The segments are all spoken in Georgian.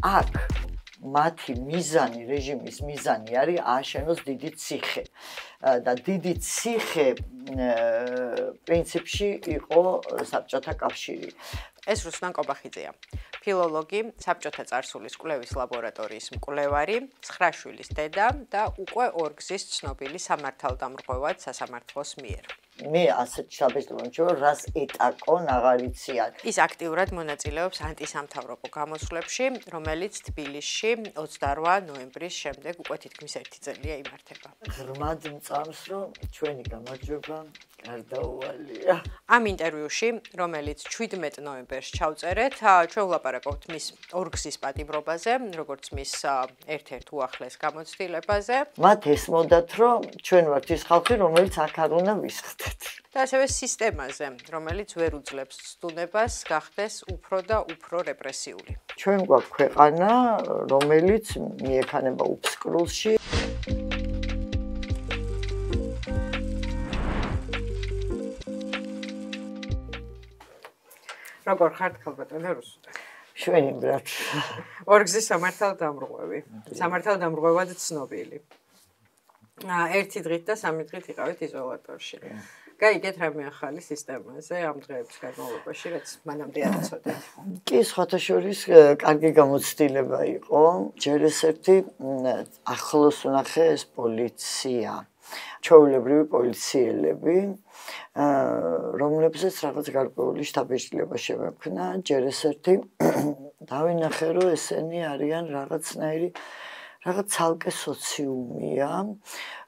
აქ მათი მიზანი, რეჟიმის მიზანი არის ააშენოს დიდი ციხე. და დიდი ციხე პრინციპში იყო საბჭოთა კავშირი. ეს რუსლან კობახიძეა. ფილოლოგი, საბჭოთა წარსულის კვლევის ლაბორატორიის მკვლევარი, 9 შვილის დედა და უკვე ორგზის ცნობილი სამართალდამრღვევად სასამართლოს მიერ. მე ასეთ შაბეჭდილობ, რას ეტაკონ აღარ იციან. ის აქტიურად მონაწილეობს ანტისამთავრობო გამოსვლებში, რომელიც თბილისში 28 ნოემბრის შემდეგ უკვე თითქმის 1 წელია იმართება. ღრმად მწამს, რომ ჩვენი გამარჯვება გარდაუვალია. ამ ინტერვიუში, რომელიც 17 ნოემბერს ჩავწერეთ, ჩვენ ვლაპარაკობთ მის ორგზის პატიმრობაზე, როგორც მის ერთ-ერთ უახლეს გამოცდილებაზე. მათ ესმოდათ, რომ ჩვენ ვართ ის ხალხი, რომელიც აქ არ უნდა ვისხდეთ. და ასევე სისტემაზე, რომელიც ვერ უძლებს ცდუნებას გახდეს უფრო და უფრო რეპრესიული. ჩვენ გვაქვს ქვეყანა, რომელიც მიექანება უფსკრულში. როგორ ხართ ქალბატონო რუსუდე? შვენივრად. ორგზის სამართალდამრღვევი. სამართალდამრღვევად ცნობილი. ერთი დღით და სამი დღით იყავით იზოლატორში. გაიგეთ რამე ახალი სისტემაზე ამ დღეების განმავლობაში, რაც მანამდე არ იცოდეთ. კი, სხვათა შორის კარგი გამოცდილება იყო. ჯერ ერთი ახლოს ვნახე ეს პოლიცია. ჩვეულებრივი პოლიციელები, რომლებსაც რაღაც გარკვეული შთაბეჭდილება შემექმნა. ჯერ ერთი დავინახე, რომ ესენი არიან რაღაც ცალკე სოციუმია,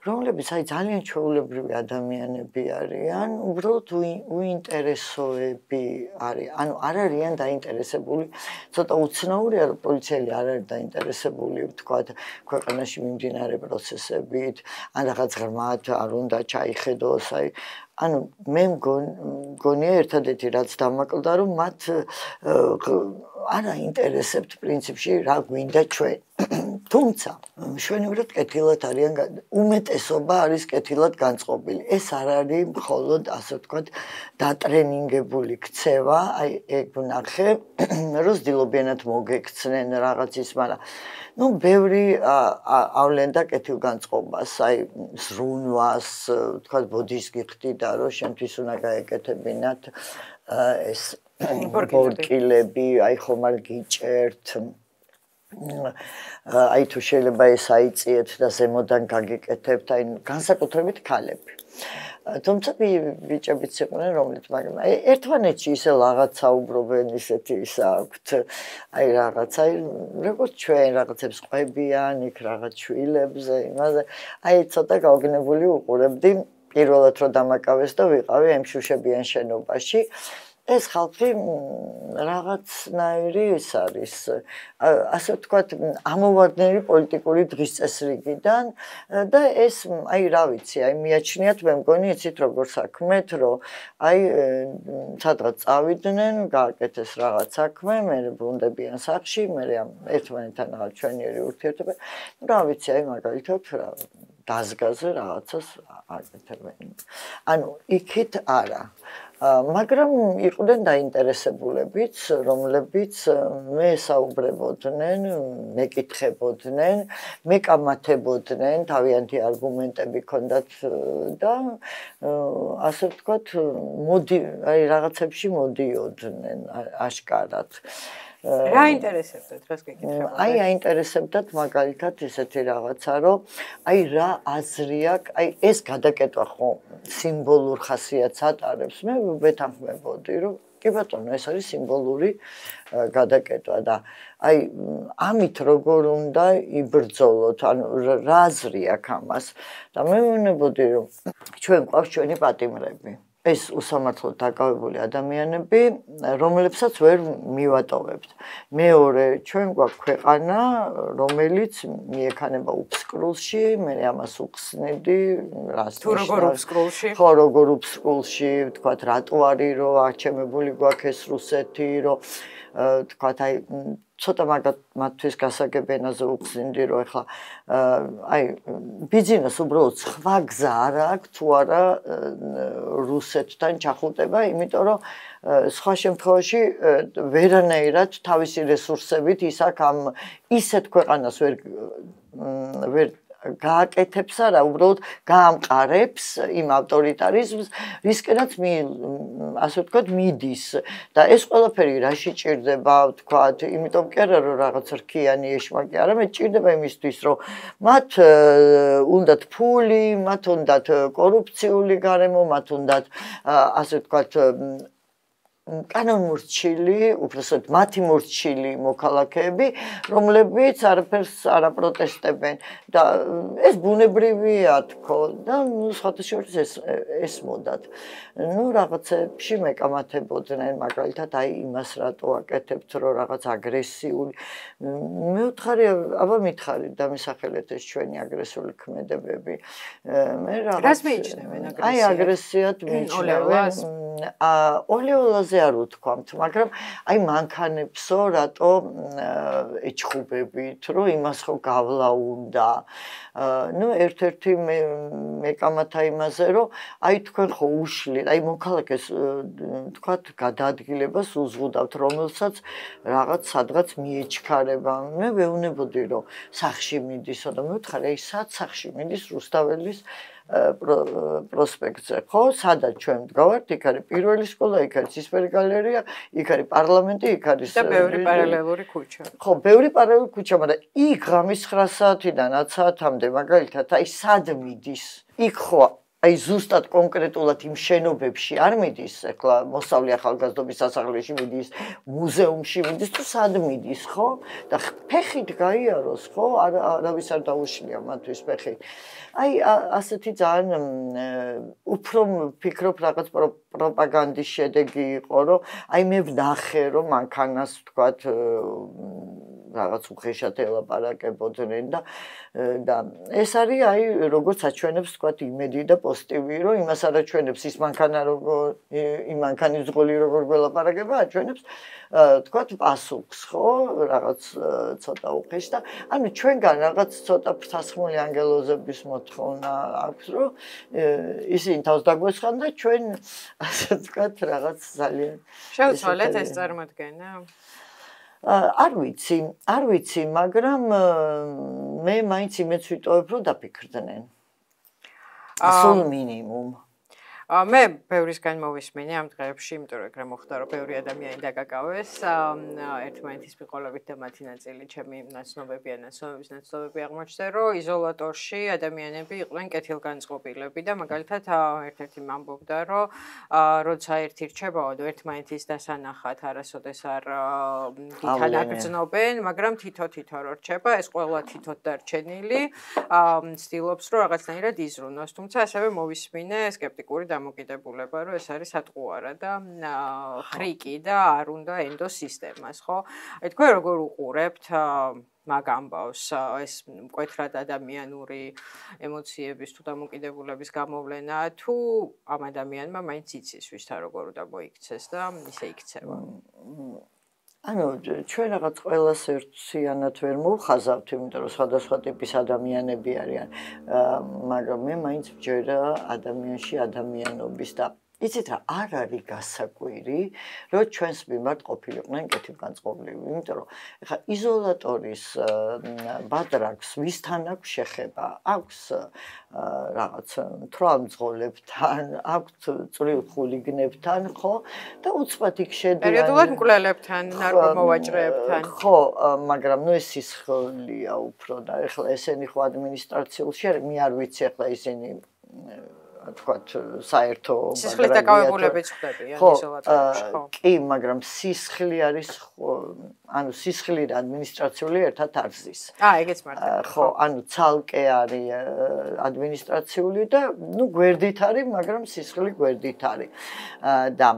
რომლებიც ძალიან ჩვეულებრივი ადამიანები არიან, უბრალოდ უინტერესოები არის. ანუ არ არიან დაინტერესებული, ცოტა უცნაურია, რომ პოლიციელი არ არის დაინტერესებული, ვთქვათ, ქვეყანაში მიმდინარე პროცესებით, ან რაღაც ღრმად არ უნდა ჩაიხედოს, ანუ მე მგონია ერთადერთი რაც დამაკლდა, რომ მათ არ აინტერესებთ პრინციპში რა გვინდა ჩვენ. თუმცა მშვენივრად კეთილად არიან, უმეტესობა არის კეთილად განწყობილი. ეს არ არის მხოლოდ, ასე ვთქვათ, დატრენინგებული ქცევა, ეგ ვნახე, რომ ცდილობიანად მოგექცნენ რაღაცის, მაგრამ ბევრი ავლენდა კეთილგანწყობას, ზრუნვას, ვთქვათ, ბოდიშს გიხდიდა, რომ შენთვის უნდა გაეკეთებინათ ეს ბორკილები, ხომ არ გიჭერთ. თუ შეიძლება ეს აიწიეთ და ზემოდან გაგიკეთებთ, განსაკუთრებით ქალები. თუმცა ბიჭებიც იყვნენ, რომლებიც, მაგრამ ერთმანეთში ისე რაღაც საუბრობენ, ისეთი ის აქვთ, რაღაცა, როგორც ჩვენ რაღაცებს ყვებიან, იქ რაღაც შვილებზე, იმაზე, ცოტა გაოგნებული უყურებდი, პირველად რომ დამაკავეს და ვიყავი ამ შუშებიან შენობაში. ეს ხალხი რაღაცნაირი ის არის, ასე ვთქვათ, ამოვარდნელი პოლიტიკური დღის წესრიგიდან და ეს, რა ვიცი, მიაჩნიათ, მე მგონი, იცით როგორ საქმეთ, რომ სადღაც წავიდნენ, გააკეთეს რაღაც საქმე, მე ბრუნდებიან სახლში, მე ერთმანეთთან რაღაც ჩვენიერი ურთიერთობა, რა ვიცი, მაგალითად დაზგაზე რაღაცას აკეთებენ. ანუ იქით არა. მაგრამ იყვნენ დაინტერესებულებიც, რომლებიც მეესაუბრებოდნენ, მეკითხებოდნენ, მეკამათებოდნენ, თავიანთი არგუმენტები ჰქონდათ და ასე ვთქვათ, რაღაცებში მოდიოდნენ აშკარად. რა ინტერესებდათ, რას გეკითხებოდნენ? აინტერესებდათ მაგალითად ესეთი რაღაცა, რომ რა აზრი აქვს, ეს გადაკეთვა ხო სიმბოლურ ხასიათს ატარებს. მე ვეთანხმებოდი, რომ კი ბატონო, ეს არის სიმბოლური გადაკეთვა და ამით როგორ უნდა იბრძოლოთ, ანუ რა აზრი აქვს ამას. და მე ვმენებოდი, რომ ჩვენ გვყავს ჩვენი პატიმრები. ეს უსამართლოდ დაკავებული ადამიანები, რომლებსაც ვერ მივატოვებთ. მეორე, ჩვენ გვაქვს ქვეყანა, რომელიც მიექანება უფსკრულში, მე ამას უხსნიდი, რას თუ როგორ უფსკრულში? ხო, როგორ უფსკრულში, ვთქვათ, რატო არის, რომ არჩემებული გვაქვს ეს რუსეთი, რომ ვთქვათ, ცოტა მათთვის გასაგებენაზე უხსნიდი რომ ეხლა აი ბიზნეს უბრალოდ სხვა გზა არ აქვს თუ არა რუსეთთან ჩახუტება, იმიტომ რომ სხვა შემთხვევაში ვერანაირად თავისი რესურსებით ის აქ ამ ისეთ ქვეყანას ვერ გააკეთებს არა, უბრალოდ გაამყარებს იმ ავტორიტარიზმს, რისკენაც ასე ვთქვათ, მიდის და ეს ყველაფერი რაში ჭირდება, ვთქვათ, იმიტომ კი არა რომ რაღაც რქიანი ეშმაკი, არამედ ჭირდება იმისთვის, რომ მათ უნდათ ფული, მათ უნდათ კორუფციული გარემო, მათ უნდათ ასე ვთქვათ კანონმორჩილი, უბრალოდ მათი მორჩილი მოქალაქეები, რომლებიც არაფერს არ აპროტესტებენ და ეს ბუნებრივია თქო და სხვათაშორის ეს მოდათ. რაღაცებში მეკამათებოდნენ, მაგალითად აი იმას რატო აკეთებთ, რომ რაღაც აგრესიული მე ვთხარი, აბა მითხარი დამისახელეთ ეს ჩვენი აგრესიული ქმედებები. მე რას მიიჩნევენ აგრესიად? აი აგრესიად მიიჩნევენ ოლეოლაზე არ ვთქვამთ, მაგრამ აი მანქანებსო რატო ეჩხუბებით, რომ იმას ხო გავლა უნდა. ერთ-ერთი მეკამათა იმაზე, რომ აი თქვენ ხო უშლით, აი მოქალაქეს თქვათ გადაადგილებას უზღუდავთ, რომელსაც რაღაც სადღაც მიეჩქარება. მე ვეუბნებოდი, რომ სახში მიდისო და მე ვთხარი, აი სად სახში მიდის რუსთაველის პროსპექტზე, ხო? სადაც ჩვენ ვდგავართ, იქ არის პირველი სკოლა, იქ არის ცისფერი გალერეა, იქ არის პარლამენტი, იქ არის და ბევრი პარალელური ქუჩა. ხო, ბევრი პარალელური ქუჩა, მაგრამ იქ ღამის 9 საათიდან 10 საათამდე მაგალითად, აი სად მიდის? იქ ხო აი ზუსტად კონკრეტულად იმ შენობებში არ მიდის, ეხლა მოსავლე ახალგაზრდობის სასახლეში მიდის, მუზეუმში მიდის, თუ სად მიდის, ხო? და ფეხით გაიაროს, ხო? არავის არ დაუშლია მათთვის ფეხით. აი ასეთი ძალიან უფრო ვფიქრობ რაღაც პროპაგანდის შედეგი იყო, რომ აი მე ვნახე, რომ მანქანას ვთქვათ რაღაც უხეშად ელაპარაკებოდნენ და ეს არის აი როგორც აჩვენებს ვთქვათ იმედი და პოზიტივი, რომ იმას არ აჩვენებს ის მანქანა იმ მანქანის ზღოლი როგორ გველაპარაკება, აჩვენებს ვთქვათ პასუხს, ხო, რაღაც ცოტა უხეშ და ანუ ჩვენგან რაღაც ცოტა ფრთასხმული ანგელოზების მოთხოვნა აქვს, რომ ისინი თავს დაგვესხან და ჩვენ ასე ვთქვათ რაღაც ძალიან შევცვალეთ ეს წარმოდგენა. არ ვიცი, მაგრამ მე მაინც იმედს ვიტოვებ, რომ დაფიქრდნენ. სულ მინიმუმ. მე ბევრისგან მოვისმინე ამ დღეებში, იმიტომ რომ ეგრე მოხდა, რომ ბევრი ადამიანი დაგაკავეს ერთმანეთის მიყოლებით და მათი ნაწილი ჩემი ნაცნობების ნაცნობები აღმოჩნდა, რომ იზოლატორში ადამიანები იყვნენ კეთილგანწყობილები და მაგალითად ერთ-ერთი ამბობდა, რომ როცა ერთი რჩებაოდ ერთმანეთის დასანახად არასოდეს არ დიდად აგრძნობენ, მაგრამ თითო-თითო რო რჩება, ეს ყველა თითოდ დარჩენილი ცდილობს, რომ რაღაცნაირად იზრუნოს, თუმცა ასევე მოვისმინე სკეპტიკური დამოკიდებულება, რომ ეს არის ატყუარა და ხრიკი და არ უნდა ენდოს სისტემას, ხო? აი თქვენ როგორ უყურებთ მაგ ამბავს, ეს მკვეთრად ადამიანური ემოციების თუ დამოკიდებულების გამოვლენა, თუ ამ ადამიანმა მაინც იცის ვისთან როგორ უნდა მოიქცეს და ისე იქცევა? ანუ ჩვენ რაღაც ყველას ერთიანად ვერ მოვხაზავთ, იმიტომ რომ სხვადასხვა ტიპის ადამიანები არიან, მაგრამ მე მაინც ვჯერა ადამიანში ადამიანობის და იცით რა, არ არის გასაკვირი, რომ ჩვენს მიმართ ყოფილიყვნენ კეთილგანწყობილები, იმიტომ რომ ეხლა იზოლატორის ბადრაგს ვისთან აქვს შეხება? აქვს რაღაც თვალმძღოლებთან, აქვს წვრილ ხულიგნებთან, ხო? და უცბად იქ შედიან. პერიოდულად მკვლელებთან, ნარკომოვაჭრეებთან. ხო, მაგრამ ნუ ეს სისხლია უფრო და ეხლა ესენი ხო ადმინისტრაციულში არის, მე არ ვიცი ეხლა ისინი თქვათ საერთო სისხლის დაკავებულებიც ხდებიან იზოლატორში, ხო. კი, მაგრამ სისხლი არის ანუ სისხლი და ადმინისტრაციული ერთად არ ზის. ეგეც მარტივია. ხო, ანუ ცალკე არის ადმინისტრაციული და ნუ გვერდით არის, მაგრამ სისხლი გვერდით არის. და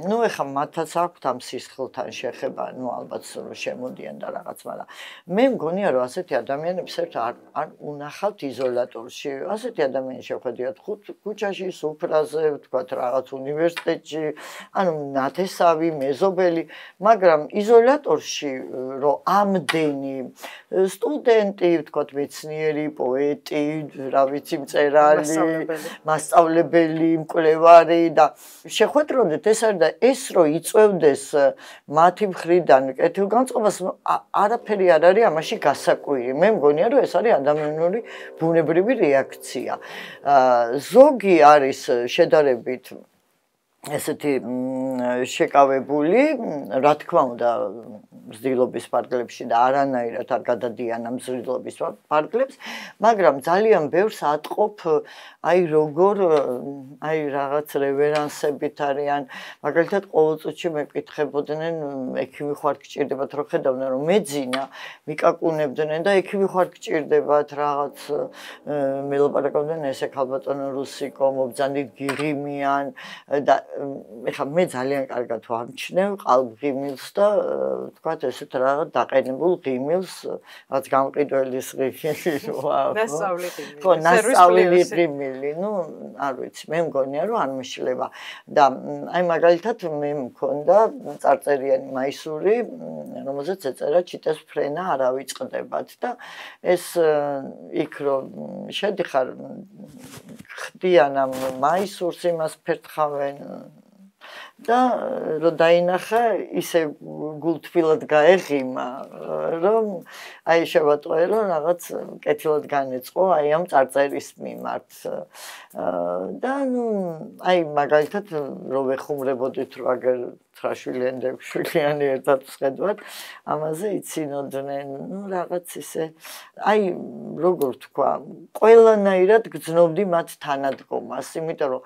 ნუ ეხლა მათაც აქვთ ამ სისხლთან შეხება, ნუ ალბათ შემოდიან და რაღაც, მაგრამ მე მგონია რომ ასეთი ადამიანებს ერთ არ უნახავთ იზოლატორში. ასეთი ადამიანები შევხედიათ 5 ქუჩაში, სუფრაზე, ვთქვათ, რაღაც უნივერსიტეტში, ანუ ნათესავი, მეზობელი, მაგრამ იზოლატორში რომ ამდენი სტუდენტი, ვთქვათ, მეცნიერი, პოეტი, რა ვიცი, მწერალი, მასწავლებელი, მკვლევარი და შეხვედროდეთ ეს არის და ეს რო იწევდეს მათი მხრიდან კეთილგანწყობას არაფერი არ არის ამაში გასაკვირი. მე მგონია რომ ეს არის ადამიანური ბუნებრივი რეაქცია. ზოგი არის შედარებით ესეთი შეკავებული, რა თქმა უნდა, მზრდილობის ფარგლებში და არანაირად არ გადადიან ამ მზრდილობის ფარგლებს, მაგრამ ძალიან ბევრს ატყობ აი როგორ აი რაღაც რევერანსებით არიან, მაგალითად ყოველწუთში მეკითხებოდნენ ექიმი ხარ გჭირდებათ რომ ხედავდნენ რომ მეძინა, მიკაკუნებდნენ და ექიმი ხარ გჭირდებათ რაღაც მელაპარაკობდნენ ესე ქალბატონო რუსიკო მობძანით გიღიმიან და ეხლა მე ძალიან კარგად ვამჩნევ ყალბღიმილს და თქვათ ესეთ რაღაც დაყენებულ ღიმილს, რაც გამყიდველის ღიმილი ვაა. ნასწავლელი ღიმილი, ну, არ ვიცი, მე მგონია რომ არ მეშლება და აი მაგალითად მე მქონდა წარწერიანი მაისური, რომელზეც ეწერა ჩიტეს ფრენა არ ავიწყდებათ და ეს იქ რომ შედიხარ ხდიან ამ მაისურს იმას ფერთხავენ და რომ დაინახა ისე გულთბილად გაეღიმა რომ აი შევატყვე რომ რაღაც კეთილად განეწყო აი ამ წარწერის მიმართ და ნუ აი მაგალითად რომ ვეხუმრებოდით რომ აგერ 9 შვილიან 6 შვილიანი ერთად ვხედავთ ამაზე იცინოდნენ ნუ რაღაც ისე აი როგორ თქვა ყველანაირად გძნობდი მათ თანადგომას იმიტომ რომ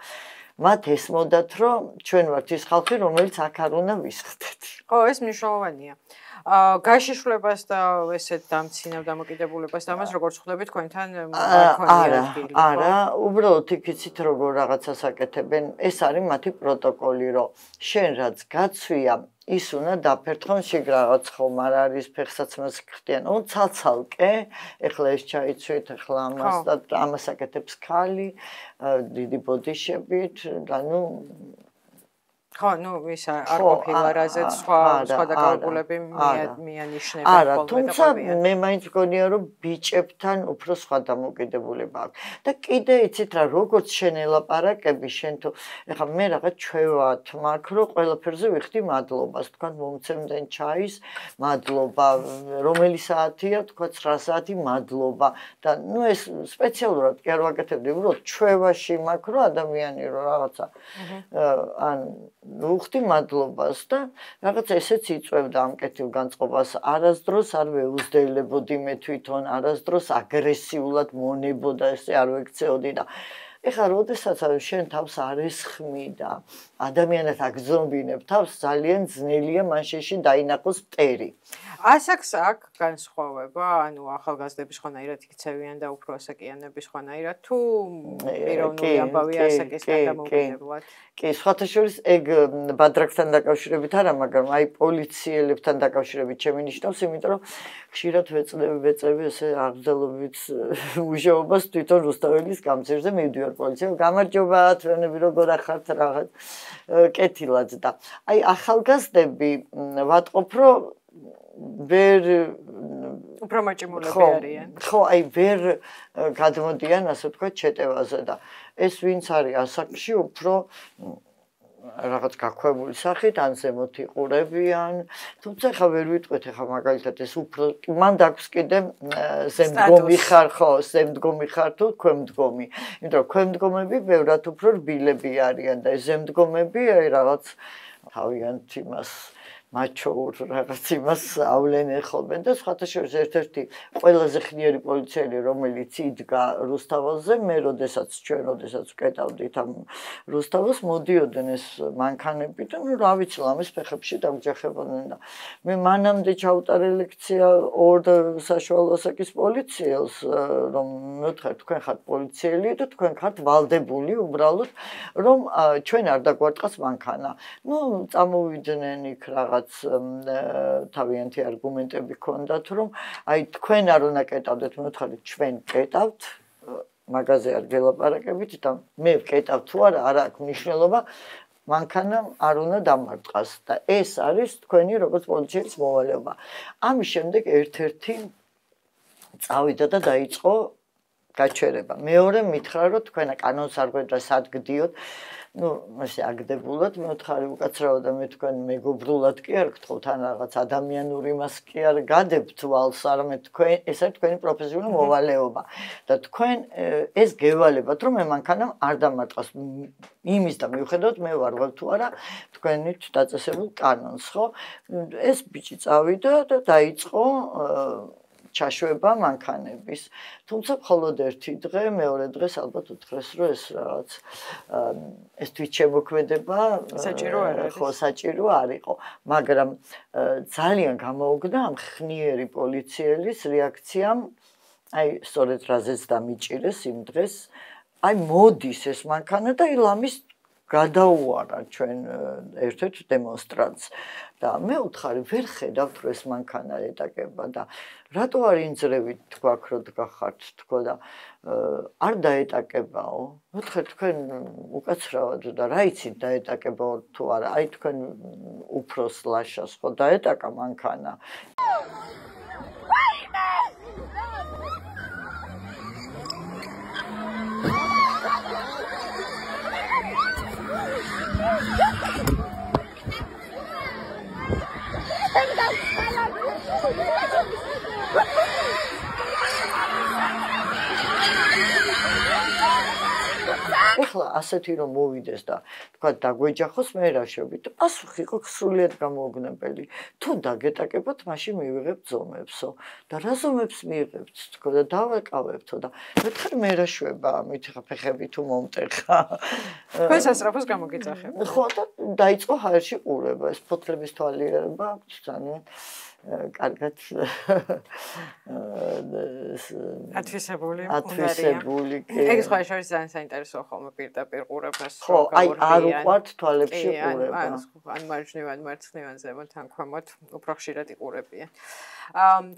მათ ესმოდათ რომ ჩვენ ვართ ის ხალხი რომელიც აქ არ უნდა ვისხდეთ. ხო, ეს მნიშვნელოვანია. გაშიშვლებას და ესეთ დამცინავ დამოკიდებულებას და ამას როგორც ხვდებით თქვენთან არა, უბრალოდ იქიცით როგორ რაღაცას აკეთებენ, ეს არის მათი პროტოკოლი, რომ შენ რაც გაცვია ის უნდა დაფერთხონ შეგ რაღაც ხომ არ არის ფეხსაც მას ხდიან. ო ცალცალკე, ეხლა ეს ჩაიცვით, ეხლა ამას და ამას აკეთებს ქალი, დიდი ბოდიშებით და ნუ ხო, ნუ ის არ ყოფილა რაზეც სხვა დაკარგულები მიანიშნება ხოლმე. არა, თუმცა მე მაინც მგონია რომ ბიჭებთან უფრო სხვა დამოკიდებულება აქვს. და კიდე იცით რა, როგორც შენ ელაპარაკები, შენ თუ ეხლა მე რაღაც ჩვევათ მაქვს, რომ ყველაფერზე ვიხდი მადლობას, თქვენ მომცემდნენ ჩაის, მადლობა, რომელი საათია, თქვა 9 საათი, მადლობა და ნუ ეს სპეციალურად კი არ ვაკეთებდი, უბრალოდ ჩვევაში მაქვს, რომ ადამიანი რო რაღაცა ან ვუხდი მადლობას და რაღაც ესეც იწევდა ამ კეთილგანწყობას. არასდროს არ ვეუზრდებოდი მე თვითონ, არასდროს აგრესიულად მონებო და ესე არ ვექცეოდი და ეხლა როდესაც შენ თავს არ ესხმი და ადამიანად აგზნობინებ თავს, ძალიან ძნელია მაშინში დაინახოს მტერი. ასაკს აქ განსხვავება, ანუ ახალგაზრდები სხვანაირად იქცევიან და უფრო ასაკიანები სხვანაირად თუ პიროვნული ამბავი ასაკისგან დამოუკიდებლად? კი, სხვათა შორის ეგ ბადრაკთან დაკავშირებით არა, მაგრამ აი პოლიციელებთან დაკავშირებით ჩემი ნიშნავს, იმიტომ რომ ხშირად ვეწევი ესე აღრძელობით მუშაობას თვითონ რუსთაველის გამზირზე მივდივარ პოლიციამ. გამარჯობა, თქვენები როგორ ახართ რაღაც კეთილად და აი ახალგაზრდები ვატყობ რომ ვერ უფრო მაჭიმულები არიან. ხო, აი ვერ გადმოდიან ასე ვთქვათ ჩეტევაზე და ეს ვინც არის ასაკში უფრო რაღაც გაქვემული სახით ან ზემოთ იყურებიან, თუმცა ხა ვერ ვიტყვით ხა მაგალითად ეს უფრო მან დაქვს კიდე ზემდგომი ხარ ხო, ზემდგომი ხარ თუ ქვემდგომი. იმიტომ რომ ქვემდგომები ბევრად უფრო რბილები არიან და ეს ზემდგომები აი რაღაც თავიანთ იმას მაჩოურ რაღაც იმას ავლენენ ხოლმე და სხვათა შორის ერთ-ერთი ყველაზე ხნიერი პოლიციელი რომელიც იდგა რუსთაველზე მე ჩვენ როდესაც ვკეტავდით ამ რუსთაველს მოდიოდნენ ეს მანქანები და ნუ რა ვიცი ამის ფეხებში დაგვჯახებოდნენ და მე მანამდე ჩავუტარე ლექცია ორ საშუალო ასაკის პოლიციელს რომ მეთქარ თქვენ ხართ პოლიციელი და თქვენ ხართ ვალდებული უბრალოდ რომ ჩვენ არ დაგვარტყას მანქანა ნუ წამოვიდნენ იქ რაღაც თავიანთი არგუმენტები ქონდათ რომ აი თქვენ არ უნდა კეტავდეთ მე ვთქვი ჩვენ კეტავთ მაგაზე არ გელაპარაკებით და მე ვკეტავ თუ არა აქვს მნიშვნელობა მანქანამ არ უნდა დამარტყას და ეს არის თქვენი როგორც პოლიციელის მოვალეობა. ამის შემდეგ ერთ-ერთი წავიდა და დაიწყო გაჩერება. მეორე მითხრა რომ თქვენა კანონს არ გვეძა სად გდიოთ. ესე აგდებულად მეთხარი უკაცრავად და მე თქვენ მეგობრულად კი არ გთხოვთ ან რაღაც ადამიანური მას კი არ გადებთ ვალს, არამედ თქვენ ეს არის თქვენი პროფესიული მოვალეობა და თქვენ ეს გევალებათ რომ მე მანქანამ არ დამარტყას იმის და მიუხედავად მე ვარ თუ არა თქვენით დაწესებულ კანონს, ხო? ეს ბიჭი წავიდა და დაიწყო ჩაშვება მანქანების. თუმცა მხოლოდ ერთი დღე, მეორე დღეს ალბათ უთხრეს, რომ ეს რაღაც ეს თვითშემოქმედება ხო საჭირო არ იყო, მაგრამ ძალიან გამოუგდა ამ ხნიერი პოლიციელის რეაქციამ, აი სწორედ რაზეც დამიჭირეს იმ დღეს, აი მოდის ეს მანქანა და ილამის გადაუარა ჩვენ ერთ-ერთ დემონსტრანტს და მე უთხარი ვერ ხედავთ რომ ეს მანქანა ეტაკება და რატო არ ინძრევით თქვა რომ დგახართ თქო და არ დაეტაკებაო უთხარ თქვენ უკაცრავად და რა იცით დაეტაკებაო თუ არა აი თქვენ უფროს ლაშას ხო დაეტაკა მანქანა ეხლა ასეთი რომ მოვიდეს და თქვა დაგვეჯახოს მე რა შევით პასუხი იყო სრულიად გამოუგნებელი თუ დაგეტაკებოთ მაშინ მივიღებთ ზომებსო და რა ზომებს მიიღებთ თქო და დავაკავებთო და მეთქარ მე რა შვება ამით ხა ფეხები თუ მომტეხა თქვენ სასწრაფოს გამოგეძახებთ ხო და დაიწყო ჰაერში ყურება ეს ფოთლების თვალიერება ძალიან კარგად ათვისებული ეგ სხვა შორის ძალიან საინტერესოა ხოლმე პირდაპირ ყურებას ხო აი არ უყვართ თვალებში ყურება ან მარჯვნივ ან მარცხნივ ზემოთ ან ქვემოთ უფრო ხშირად იყურებიან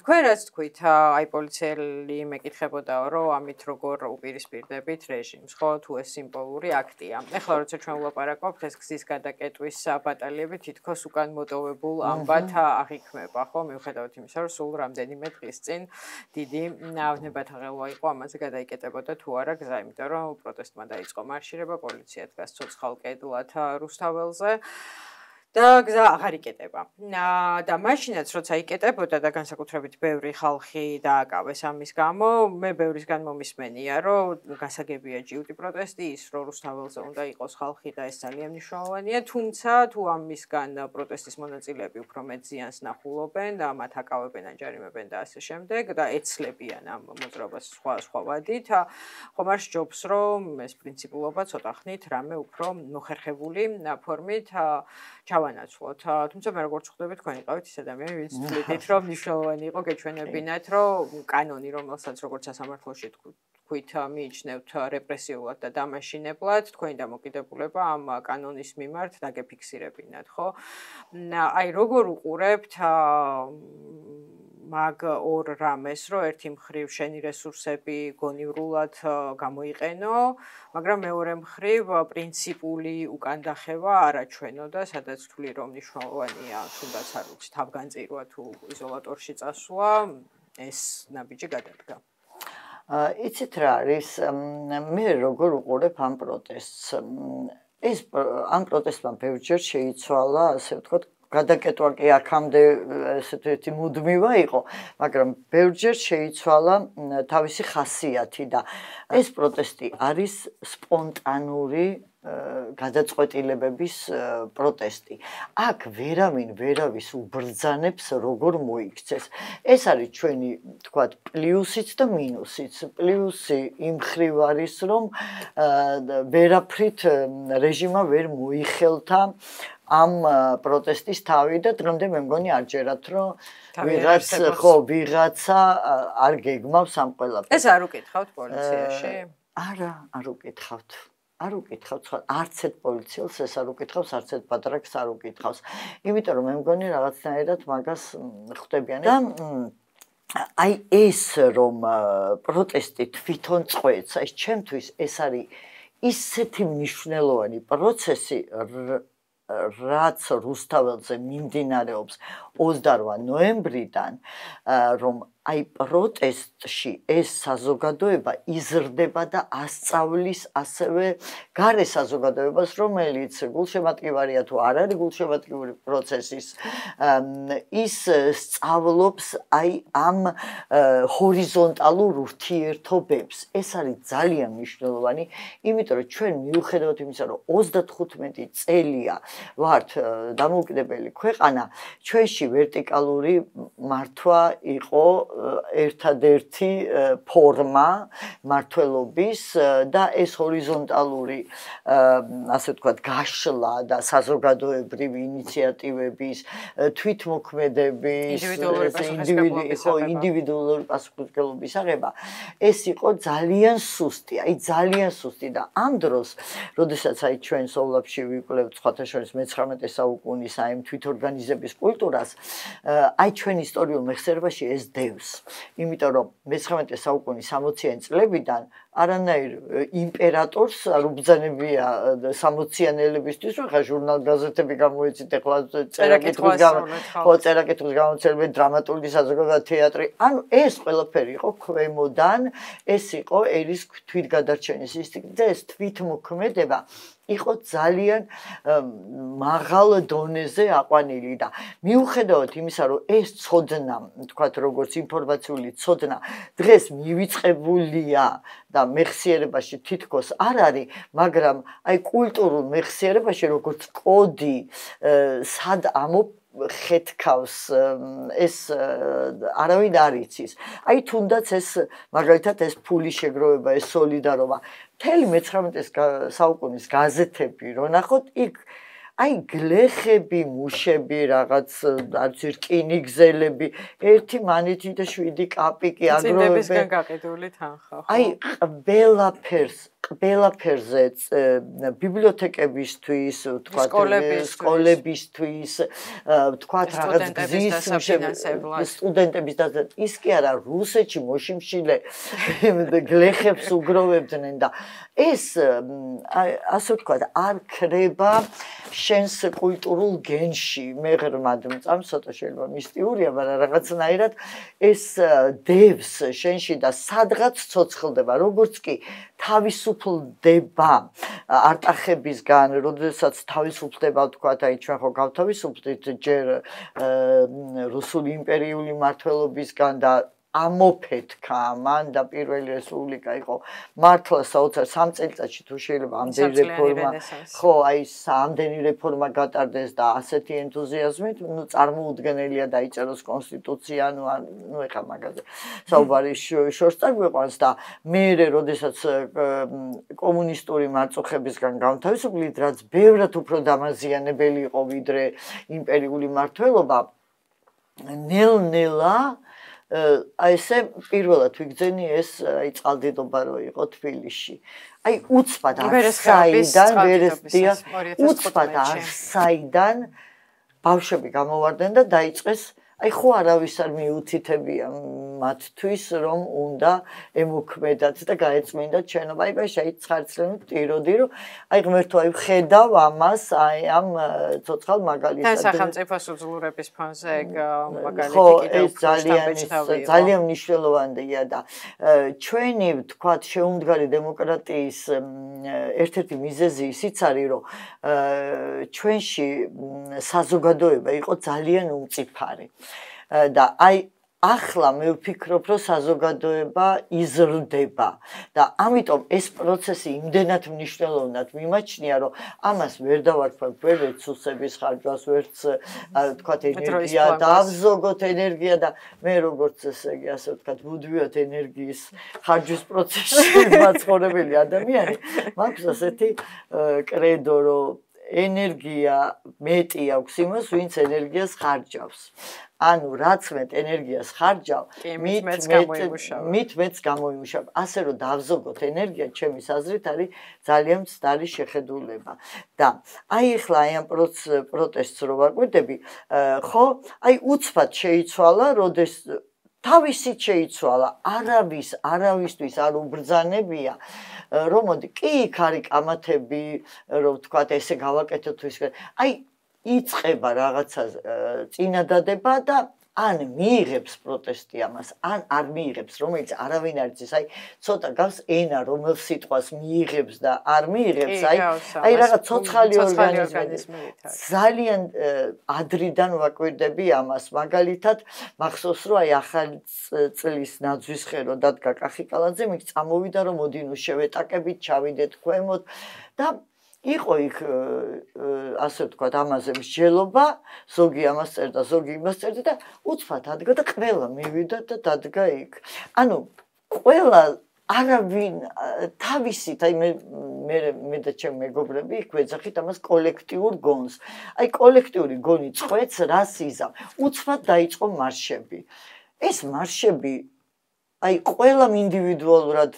თქვენ რაც თქვით აი პოლიციელი მეკითხებოდაო რომ ამით როგორ უპირისპირდებით რეჟიმს ხო თუ ეს სიმბოლური აქტია ეხლა როცა ჩვენ ვლაპარაკობთ ეს გზის გადაკეტვის ბატალიები თითქოს უკან მოტოვებულ ამბად აღიქმება ხო მიუხედავად იმისა რომ სულ რამდენიმე დღის წინ დიდი ნებათაღელვა იყო ამაზე გადაიკეტებოდა თუ არა გზა იმიტომ რომ პროტესტმა დაიწყო მარშირება პოლიცია დგას ცოცხალ კედლად რუსთაველზე და გზა აღარ იკეტება. და მაშინაც როცა იკეტებოდა და განსაკუთრებით ბევრი ხალხი დააკავეს ამის გამო, მე ბევრისგან მომისმენია, რომ გასაგებია ჯიუტი პროტესტი ის, რომ რუსთაველზე უნდა იყოს ხალხი და ეს ძალიან მნიშვნელოვანია, თუმცა თუ ამისგან პროტესტის მონაწილეები უფრო მეტ ზიანს ნახულობენ და მათ აკავებენ, აჯარიმებენ და ასე შემდეგ და ეცლებიან ამ მოძრაობას სხვა ვადით, ხომ არ სჯობს, რომ ეს პრინციპულობა ცოტა ხნით რამე უფრო მოხერხებული ფორმით ჩავანაცვლოთ. თუმცა მე როგორც ხვდები თქვენ იყავით ის ადამიანი, ვინც თვლით, რომ მნიშვნელოვანი იყო გეჩვენებინათ, რომ კანონი, რომელსაც როგორც სასამართლოში თქვით, მიიჩნევთ რეპრესიულად და დამაშინებლად, თქვენი დამოკიდებულება ამ კანონის მიმართ დაგეფიქსირებინათ, ხო? აი როგორ უყურებთ მაგ ორ რამეს, რომ ერთი მხრივ შენი რესურსები გონივრულად გამოიყენო, მაგრამ მეორე მხრივ პრინციპული უკანდახევა არაჩვენო და სადაც თვლი რომ მნიშვნელოვანია თუნდაც არ ვიცი თავგანწირვა თუ იზოლატორში წასვლა, ეს ნაბიჯი გადადგა. იცით რა არის, მე როგორ უყურებ ამ პროტესტს. ეს ამ პროტესტმა ბევრჯერ შეიცვალა, ასე ვთქვათ, გადაკეტვა კი აქამდე ესეთი მუდმივა იყო, მაგრამ ბევრჯერ შეიცვალა თავისი ხასიათი და ეს პროტესტი არის სპონტანური გადაწყვეტილებების პროტესტი. აქ ვერავის უბრძანებს როგორ მოიქცეს. ეს არის ჩვენი, თქვათ, პლუსიც და მინუსიც. პლუსი იმ მხრივ არის, რომ ვერაფრით რეჟიმმა ვერ მოიხელთა ამ პროტესტის თავი და დღემდე მე მგონი არ ჯერათ რომ ვიღაცა არ გეგმავს ამ ყველაფერს. ეს არ უკითხავთ პოლიციაში? არა, არ უკითხავთ. არ უკითხავთ, არც ერთ პოლიციელს ეს არ უკითხავს, არც ერთ პატრაკს არ უკითხავს. იმიტომ რომ მე მგონი რაღაცნაირად მაგას ხვდებიან და აი ეს რომ პროტესტი თვითონ წყვეტს, აი ჩემთვის ეს არის ისეთი მნიშვნელოვანი პროცესი, რაც რუსთაველზე მიმდინარეობს 28 ნოემბრიდან, რომ აი პროტესტში ეს საზოგადოება იზრდება და ასწავლის ასევე გარე საზოგადოებას, რომელიც გულშემატკივარია თუ არ არის გულშემატკივარი პროცესის, ის სწავლობს აი ამ ჰორიზონტალურ ურთიერთობებს. ეს არის ძალიან მნიშვნელოვანი, იმიტომ რომ ჩვენ მიუხედავად იმისა, რომ 35 წელია ვართ დამოუკიდებელი ქვეყანა, ჩვენში ვერტიკალური მართვა იყო ერთადერთი ფორმა მართლობის და ეს ჰორიზონტალური ასე ვთქვათ გაშლა და საზოგადოებრივი ინიციატივების თვითმოქმედების ინდივიდუალური პასუხისმგებლობის აღება ეს იყო ძალიან სუსტი, აი ძალიან სუსტი და ამ დროს, როდესაც აი ჩვენ სოვლაფში ვიკვლევთ სხვათა შორის მე-19 საუკუნის აი თვითორგანიზების კულტურას, აი ჩვენ ისტორიულ მეხსიერებაში ეს დევს. იმიტომ რომ მე-19 საუკუნის 60-იანი წლებიდან არანაირ იმპერატორს არ უბრძანებია 60-იანელებისთვის, რომ ხა ჟურნალ-გაზეთები გამოეცით, ახლა წერა-კითხვის გამოცემები, დრამატული საზოგადოება, თეატრი. ანუ ეს ყველაფერი იყო ქვემოდან, ეს იყო ერის თვითგადარჩენის ინსტინქტი და ეს თვითმოქმედება იყო ძალიან მაღალ დონეზე აყვანილი და მიუხედავად იმისა, რომ ეს ცოდნა, თქვათ, როგორც ინფორმაციული ცოდნა დღეს მივიწყებულია და მეხსიერებაში თითქოს არ არის, მაგრამ აი კულტურულ მეხსიერებაში როგორც კოდი სად ხეთქავს ეს არავინ არ იცის. აი თუნდაც ეს მაგალითად ეს ფულის შეგროვება, ეს სოლიდარობა, მთელი მე-19 საუკუნის გაზეთები რო ნახოთ, იქ აი გლეხები, მუშები, რაღაც არც რკინიგზელები, ერთი მანეთი და 7 კაპიკი აგროვებენ. წინდებისგან გაყიდული თანხა. აი ყველაფერზე ბიბლიოთეკებისთვის, თქვათ, სკოლებისთვის, თქვათ, რაღაც გზის სტუდენტების და ის კი არა რუსეთში მოშიმშილე გლეხებს უგროვებდნენ და ეს ასე ვთქვათ, არ ქრება შენს კულტურულ გენში. მე ღრმად მწამს, ცოტა შეიძლება მისტიურია, მაგრამ რაღაცნაირად ეს დევს შენში და სადღაც ცოცხლდება, როგორც კი თავისუფლდება არტახებისგან, როდესაც თავისუფლდება, ვთქვათ, აი ჩვენ ხო გავთავისუფლდით ჯერ რუსული იმპერიული მმართველობისგან და ამოფეთქა მან და პირველი რესპუბლიკა იყო მართლა საოცარ 3 წელიწადში თუ შეიძლება ამდენი რეფორმა ხო აი ამდენი რეფორმა გატარდეს და ასეთი ენთუზიაზმით ნუ წარმოუდგენელია დაიწეროს კონსტიტუცია ნუ ეხა მაგაზე საუბარი შორს წაგვიყვანს და მერე როდესაც კომუნისტური მარწუხებისგან განთავისუფლდით რაც ბევრად უფრო დამაზიანებელი იყო ვიდრე იმპერიული მმართველობა ნელ-ნელა აი ესე პირველად ვიგზენი ეს აი წყალდიდობა რო იყო თბილისში. აი უცბად არსაიდან ვერესტია უცბად არსაიდან ბავშვები გამოვარდნენ და დაიწყეს აი ხო არავის არ მიუთითებია მათთვის რომ უნდა ემოქმედათ და გაეწმინდათ შენობა. აი ბაშა აი ცხარცლენით ტიროდი რომ აი ღმერთო აი ხედავ ამას აი ამ ცოცხალ მაგალითად. სახელმწიფოს უძლურების ფონზე ეგ მაგალითი კიდევ ძალიან მნიშვნელოვანია და ჩვენი ვთქვათ შეუმდგარი დემოკრატიის ერთ-ერთი მიზეზი ისიც არის რომ ჩვენში საზოგადოება იყო ძალიან უმწიფარი. და აი ახლა მე ვფიქრობ რომ საზოგადოება იზრდება და ამიტომ ეს პროცესი იმდენად მნიშვნელოვნად მიმაჩნია რომ ამას ვერ დავარქვევ ვერ რესურსების ხარჯვას ვერც თქვათ ენერგია დავზოგოთ ენერგია და მე როგორც ესე იგი ასე ვთქვათ ვუდვიოთ ენერგიის ხარჯვის პროცესში მაცხოვრებელი ადამიანი მაქვს ასეთი კრედო რომ ენერგია მეტი აქვს იმას ვინც ენერგიას ხარჯავს. ანუ რაც მეტ ენერგიას ხარჯავ, მით მეც გამოიმუშავებ. ასე რომ დავზოგოთ ენერგია, ჩემის აზრით არის ძალიან მცდარი შეხედულება. და აი ახლა აი ამ პროტესტს რო ვაკვირდები, ხო, აი უცბად შეიცვალა, როდეს თავისით შეიცვალა, არავისთვის არ უბრძანებია, რომ მოდი, კი იქ არის კამათები, რომ ვთქვათ, ესე გავაკეთოთ ის. აი, იწყება რაღაცა წინადადება და ან მიიღებს პროტესტი ამას, ან არ მიიღებს, რომელიც არავინ არ იცის, აი, ცოტა გავს ენა, რომელ სიტყვას მიიღებს და არ მიიღებს, აი რაღაც ცოცხალი ორგანიზმი. ძალიან ადრიდან ვაკვირდები ამას, მაგალითად, მახსოვს, რომ აი ახალი წლის ნაძვის ხერო დადგა კახიკალაძე, მით წამოვიდა, რომ მოდი ნუ შევეტაკებით, ჩავიდეთ ქვემოთ და იყო იქ ასე ვთქვათ, ამაზე მსჯელობა, ზოგი ამას წერდა, ზოგი იმას წერდა და უცბად ადგა და ყველა მივიდა და დადგა იქ. ანუ ყველა არავინ თავისით, აი მე და ჩემი მეგობრები იქ ვეძახით ამას კოლექტიურ გონს. აი კოლექტიური გონი წყვეტს რას იზამ. უცბად დაიწყო მარშები. ეს მარშები აი ყველამ ინდივიდუალურად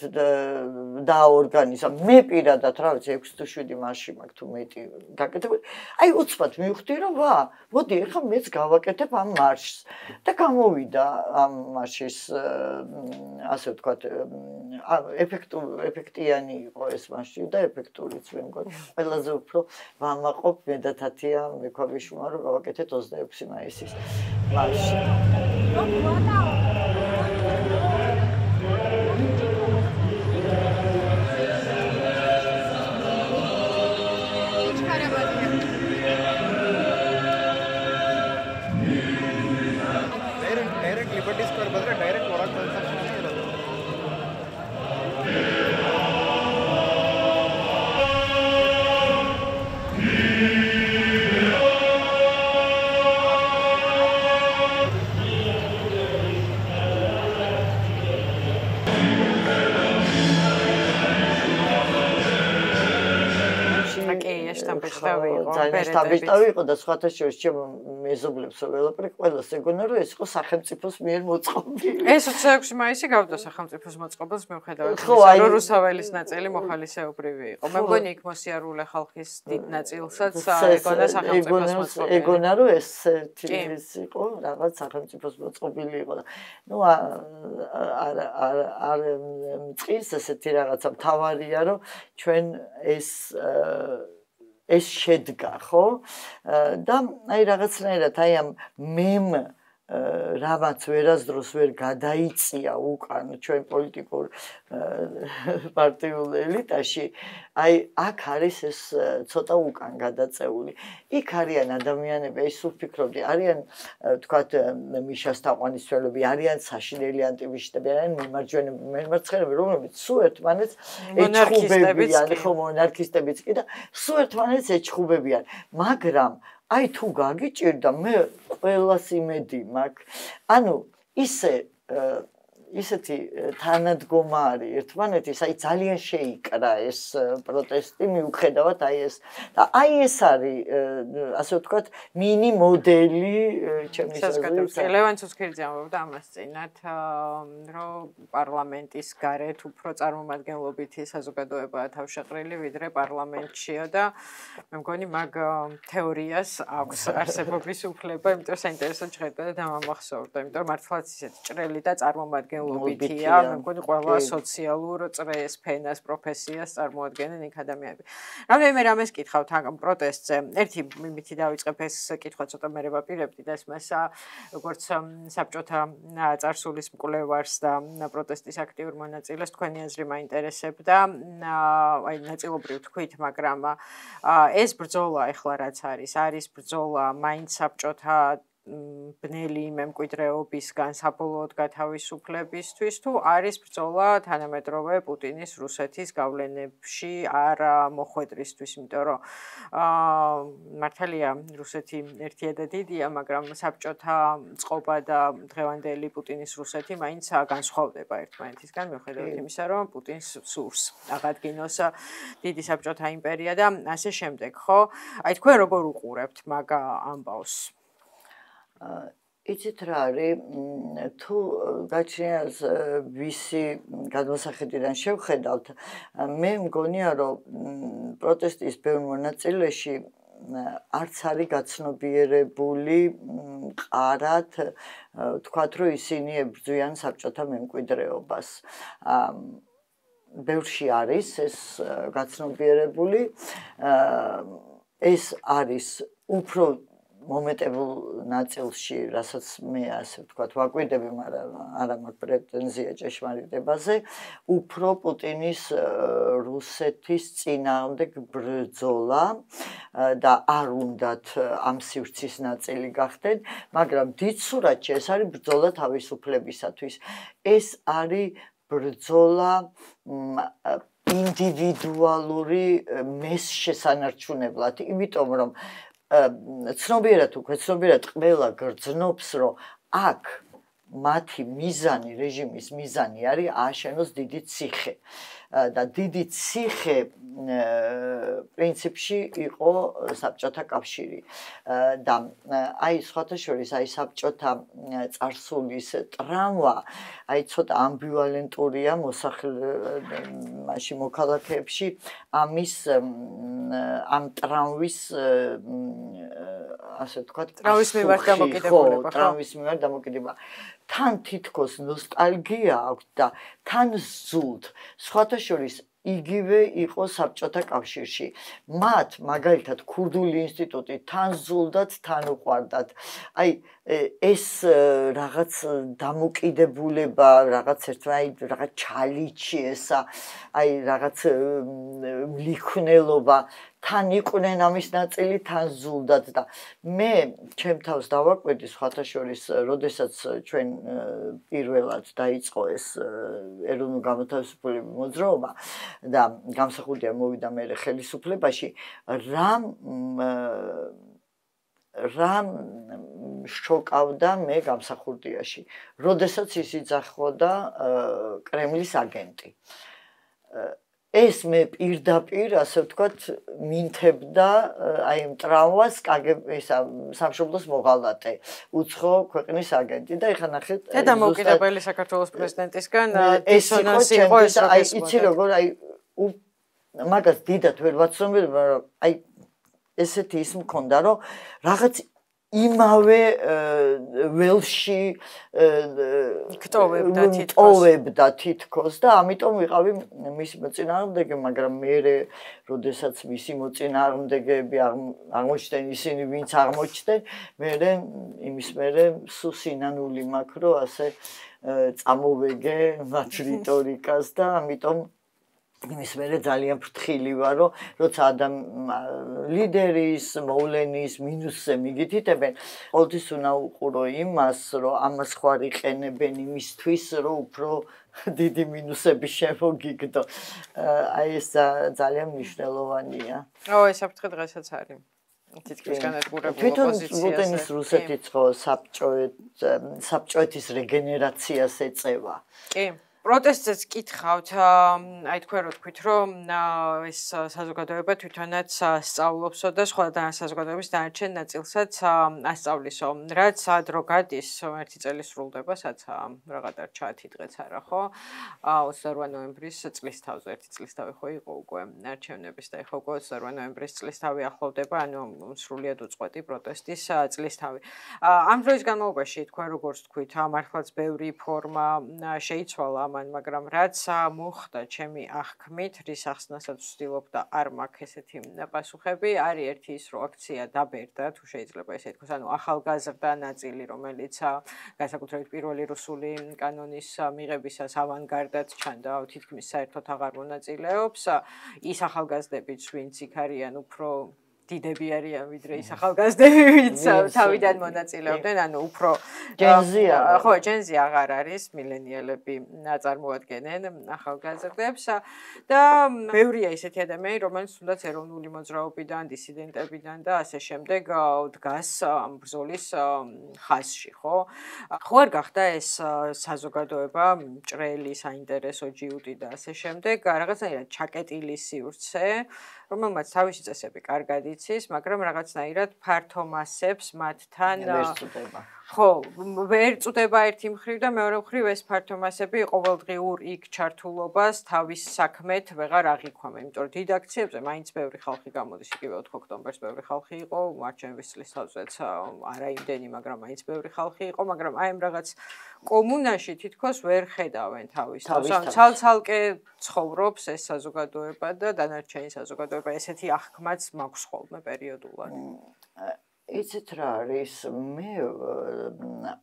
დააორგანიზა. მე პირადად რა ვიცი 6 თუ 7 მარში მაქვს თუ მეტი გაკეთებული. აი უცბად მივხვდი რომ მოდი ახლა მეც გავაკეთებ ამ მარშს და გამოვიდა ამ მარშის ასე ვთქვათ ეფექტიანი იყო ეს მარში და ეფექტურიც მე მგონი. ყველაზე უფრო ვამაყობ მე და თათია მექვაბიშვილმა რომ გავაკეთეთ 26 მაისის მარში. შტაბი იყო და სხვათა შორის ჩემ მეზობლებს ველაპარაკ ყველას ეგონა რომ ეს იყო სახელმწიფოს მიერ მოწყობილი. ეს 26 მაისი გავდა სახელმწიფოს მოწყობილს მიუხედავად იმისა, რომ რუსაველის ნაწილი მოხალისეობრივი იყო. მე მგონი იქ მოსიარულე ხალხის დიდ ნაწილსაც ეგონა სახელმწიფოს მოწყობილი. ეგონა რომ ეს იყო რაღაც სახელმწიფოს მოწყობილი იყო და ნუ არ მწყის ესეთი რაღაცა მთავარია რომ ჩვენ ეს შედგა, ხო? და აი რაღაცნაირად აი ამ მემ რამაც ვერასდროს ვერ გადაიწია უკან ჩვენ პოლიტიკურ პარტიულ ელიტაში, აი აქ არის ეს ცოტა უკან გადაწეული. იქ არიან ადამიანები, აი სულ ვფიქრობდი, არიან თქვათ მიშას თაყვანისმცემლები, არიან საშინელი ანტივიშტები, არიან მემარცხენეები, რომლებიც სულ ერთმანეთს ეჩხუბებიან, ხო მონარქისტებიც კი და სულ ერთმანეთს ეჩხუბებიან, მაგრამ აი თუ გაგიჭირდა მე ყველას იმედი მაქვს. ანუ ისეთი თანადგომა არის ერთმანეთის, აი ძალიან შეიკრა ეს პროტესტი მიუხედავად აი ეს და აი ეს არის ასე ვთქვათ მინი მოდელი ჩემი საზრით. ლევან ცუცქიძე ამბობდა ამას წინათ, რომ პარლამენტის გარეთ უფრო წარმომადგენლობითი საზოგადოებაა თავშეყრილი ვიდრე პარლამენტშია და მე მგონი მაგ თეორიას აქვს არსებობის უფლება, იმიტომ საინტერესო ჟღერდა და დამამახსოვრდა, იმიტომ მართლაც ისეთი ჭრელი და წარმომადგენლობითია, მე მგონი ყველა სოციალურ წრეს, ფენას, პროფესიას წარმოადგენენ იქ ადამიანები. რამდენიმე რამეს კითხავთ ამ პროტესტზე. ერთი მითი დავიწყებ ეს კითხვა ცოტა მერე ვაპირებდი და ეს მასა როგორც საბჭოთა წარსულის მკვლევარს და პროტესტის აქტიურ მონაწილეს თქვენი აზრი მაინტერესებდა. აი ნაწილობრივ თქვით, მაგრამ ეს ბრძოლა ახლა რაც არის ბრძოლა მაინც საბჭოთა ბნელი მემკვიდრეობისგან საბოლოოდ გათავისუფლებისთვის თუ არის ბრძოლა თანამედროვე პუტინის რუსეთის გავლენებში არ მოხვედრისთვის, იმიტომ რომ მართალია რუსეთი ერთია და დიდია, მაგრამ საბჭოთა წყობა და დღევანდელი პუტინის რუსეთი მაინც განსხვავდება ერთმანეთისგან, მიუხედავად იმისა, რომ პუტინს სურს აღადგინოს დიდი საბჭოთა იმპერია და ასე შემდეგ, ხო? აი თქვენ როგორ უყურებთ მაგ ამბავს? იცით რა არის, თუ გაჩნიას ვისი გადმოსახედიდან შევხედავთ, მე მგონია, რომ პროტესტის ბევრ მონაწილეში არც არის გაცნობიერებული მყარად თქვათ რომ ისინი ებრძვიან საბჭოთა მემკვიდრეობას. ბევრში არის ეს გაცნობიერებული, ეს არის უფრო მომეტებულ ნაწილში, რასაც მე ასე ვთქვათ, ვაკვირდები, მაგრამ არა მაქვს პრეტენზია ჭეშმარიტებაზე, უფრო პუტინის რუსეთის წინააღმდეგ ბრძოლა და არ უნდათ ამ სივრცის ნაწილი გახდნენ, მაგრამ დიდ სურათში ეს არის ბრძოლა თავისუფლებისათვის. ეს არის ბრძოლა ინდივიდუალური მეს შესანარჩუნებლად, იმიტომ რომ ცნობიერად ყველა გრძნობს, რომ აქ მათი მიზანი, რეჟიმის მიზანი არის ააშენოს დიდი ციხე. და დიდი ციხე პრინციპში იყო საბჭოთა კავშირი. და აი სხვათა შორის აი საბჭოთა წარსულის ტრამვა, აი ცოტა ამბივალენტურია მოსახლეობაში, მოქალაქეებში ამის ამ ტრამვის ასე ვთქვათ, ტრამვის მიმართ დამოკიდებულება, ტრამვის მიმართ დამოკიდებულება. თან თითქოს ნოსტალგია აქვს და თან ზულთ. სხვათა შორის იგივე იყო საბჭოთა კავშირში. მათ მაგალითად ქურდული ინსტიტუტი თან ზულდათ, თან უყვარდათ. აი ეს რაღაც დამოკიდებულება, რაღაც რაღაც ჩალიჩი ესა, აი რაღაც მლიქვნელობა თან იყვნენ ამის ნაწილი, თან ზულდათ და მე ჩემ თავს დავაკვირდი სხვათა შორის, როდესაც ჩვენ პირველად დაიწყო ეს ეროვნულ განმათავისუფლებელი მოძრაობა და გამსახურდია მოვიდა მე ხელისუფლებაში, რამ შოკავდა მე გამსახურდიაში, როდესაც ის იძახოდა კრემლის აგენტი. ეს მე პირდაპირ, ასე ვთქვათ, მინთებდა აი იმ ტრამვას სამშობლოს მოღალატე, უცხო ქვეყნის აგენტი და ეხლა ნახეთ და დამოუკიდებელი საქართველოს პრეზიდენტისგან დისონანსი იყო ეს აი იცი როგორ აი მაგას დიდად ვერ ვაცნობიერებ, მაგრამ აი ესეთი ის მქონდა, რომ რაღაც იმავე ველში ქტოვებდა თითქოს და ამიტომ ვიყავი მისი მოწინააღმდეგე, მაგრამ მე როდესაც მისი მოწინააღმდეგეები აღმოჩნდნენ, ისინი ვინც აღმოჩნდნენ, იმის მერე სულ სინანული მაქვს, რომ ასე წამოვეგე მათ რიტორიკას და ამიტომ იმის მერე ძალიან ფრთხილი ვარ, რომ როცა ლიდერის მოვლენის მინუსზე მიგითითებენ, ყოველთვის უნდა უყურო იმას, რომ ამას ხوار იყენებენ იმისთვის, რომ უფრო დიდი მინუსები შემოგიგდო. აი ეს ძალიან მნიშვნელოვანია. ეს საფრთხე დღესაც არის. თითქმის განადგურებული ოპოზიციას. თვითონ პუტინის რუსეთიც ხო საბჭოეთის რეგენერაციას ეწევა. კი. პროტესტებს კითხავთ, აი თქვენ რო თქვით, რომ ეს საზოგადოება თვითონაც სწავლობსო და სხვა საზოგადოების დანარჩენ ნაწილსაც ასწავლისო. რაც დრო გადის, ერთი წელი სრულდება, სადაც რაღაცა 10 დღეც არა ხო? 28 ნოემბრის წლისთავზე, ერთი წლისთავი ხო იყო უკვე არჩევნების და ეხლა უკვე 28 ნოემბრის წლისთავი ახლოვდება, ანუ სრულიად უწყვეტი პროტესტის წლისთავი. ამ დროის განმავლობაში თქვენ როგორც თქვით, მართლაც ბევრი ფორმა შეიცვალა, მაგრამ რაც მოხდა ჩემი აღქმით, რის ახსნასაც ვცდილობ და არ მაქვს ესეთი პასუხები, არის ერთი ის რომ აქცია დაბერდა, თუ შეიძლება ესე ითქვას, ანუ ახალგაზრდა ნაწილი, რომელიც განსაკუთრებით პირველი რუსული კანონის მიღებისას ავანგარდად ჩანდა, თითქმის საერთოდ აღარ მონაწილეობს, ის ახალგაზრდებიც, ვინც იქ არიან უფრო დიდები არიან ვიდრე ის ახალგაზრდები, ვინც თავიდან მონაწილეობდნენ, ანუ უფრო ჯენზი აღარ არის, მილენიალები წარმოადგენენ ახალგაზრდებს და ბევრია ისეთი ადამიანები, რომელიც თუნდაც ეროვნული მოძრაობიდან, დისიდენტებიდან და ასე შემდეგ დგას ამ ბრძოლის ხაზში, ხო? ხო არ გახდა ეს საზოგადოება მჭრელი, საინტერესო ჯიუტი და ასე შემდეგ, რაღაცნაირად ჩაკეტილი სივრცე, რომელმაც თავისი წესები კარგად იცის, მაგრამ რაღაცნაირად ფართო მასებს მათთან ხო, ვერ წუდება ერთი მხრივ და მეორე მხრივ ეს ფართო მასები ყოველდღიურ იქ ჩართულობას თავის საქმეთ ვეღარ აღიქვამენ, იმიტომ რომ დიდ აქციებზე მაინც ბევრი ხალხი გამოდის, იგივე 4 ოქტომბერს ბევრი ხალხი იყო, მარჩენების წლის თავზეც არა იმდენი, მაგრამ მაინც ბევრი ხალხი იყო, მაგრამ აი ამ რაღაც კომუნაში თითქოს ვერ ხედავენ თავის ცალ-ცალკე ცხოვრობს ეს საზოგადოება და დანარჩენი საზოგადოება ესეთი აღქმაც მაქვს ხოლმე პერიოდულად. იცით რა არის, მე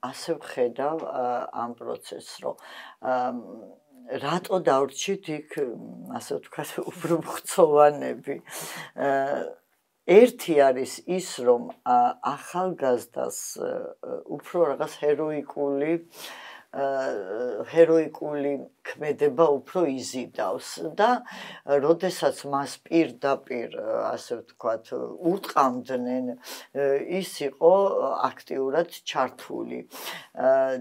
ასე ვხედავ ამ პროცესს, რომ რატო დავრჩით იქ, ასე ვთქვათ, უფრო მხცოვანები. ერთი არის ის, რომ ახალგაზრდას უფრო რაღაც ჰეროიკული ქმედება უფრო იზიდავს და როდესაც მას პირდაპირ, ასე ვთქვათ, უტყამდნენ, ის იყო აქტიურად ჩართული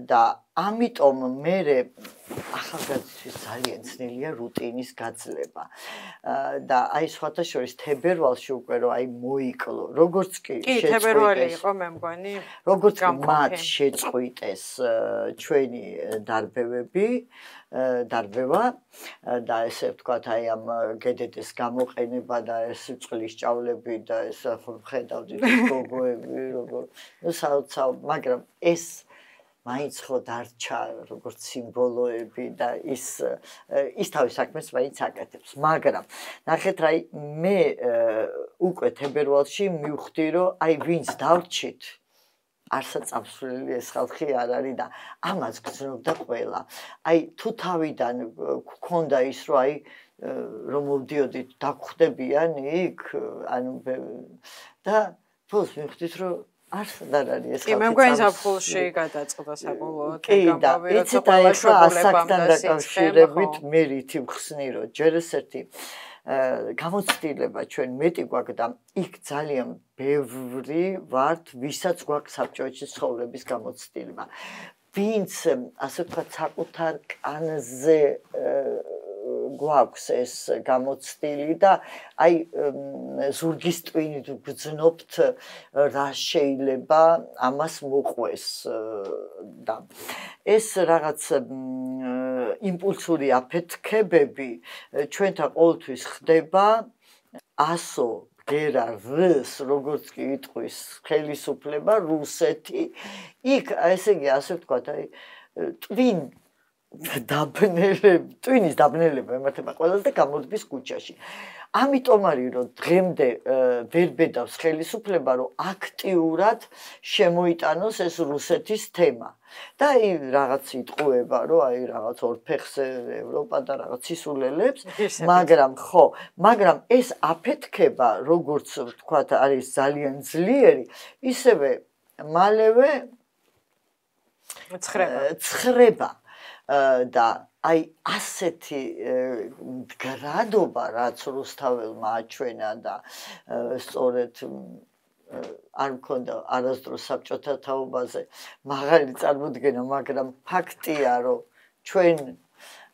და ამიტომ მე ახალგაზრდისთვის ძალიან ძნელია რუტინის გაძლება და აი სხვათა შორის თებერვალში უკვე რომ აი მოიკლო როგორც კი თებერვალი იყო მე მგონი როგორც მათ შეწყვიტეს ჩვენი დარბევა და ესე ვთქვათ აი ამ გედედეს გამოყენება და ეს წყლის ჭავლები და ეს ხედავდით გოგოები როგორ საოცარ მაგრამ ეს მაინც ხო დარჩა როგორც სიმბოლოები და ის თავის საქმეს მაინც აკეთებს მაგრამ ნახეთ რა მე უკვე თებერვალში მივხვდი რომ აი ვინც დავრჩით არსაწამსვლელი ეს ხალხი არ არის და ამას გრძნობდა ყველა აი თუ თავიდან გქონდა ის რომ აი რომ მოვდიოდით დაგხვდებიან იქ ანუ და თოს მივხვდით რომ არ არის ეს ხალხი. მე მგონი ზაფხულში გადაწყდა საბოლოოდ. კი და იცით აი ახლა ასაკთან დაკავშირებით მე რითი ვხსნი რომ ჯერ ეს ერთი გამოცდილება ჩვენ მეტი გვაქვს და იქ ძალიან ბევრი ვართ ვისაც გვაქვს საბჭოებში ცხოვრების გამოცდილება. ვინც ასე ვთქვათ საკუთარ კანზე გვაქვს ეს გამოცდილი და აი ზურგის ტვინით ვგრძნობთ რა შეიძლება ამას მოყვეს და ეს რაღაც იმპულსური აფეთქებები ჩვენთან ყოველთვის ხდება ასო გერა რს როგორც კი იტყვის ხელისუფლება რუსეთი იქ ესე იგი ასე ვთქვათ აი ტვინის დაბნელება ემართება ყველას და გამოდის ქუჩაში. ამიტომ არის რომ დღემდე ვერ ბედავს ხელისუფლება რომ აქტიურად შემოიტანოს ეს რუსეთის თემა. და აი რაღაც იტყუება რომ აი რაღაც ორფეხზე ევროპა და რაღაც ისულელებს, მაგრამ ეს აფეთქება როგორც ვთქვათ არის ძალიან ძლიერი, ისევე მალევე ცხრება. და აი ასეთი გრადობა რაც რუსთაველმა აჩვენა და სწორედ არ მქონდა არასდროს საბჭოთა თაობაზე მაღალი წარმოდგენა, მაგრამ ფაქტია რომ ჩვენ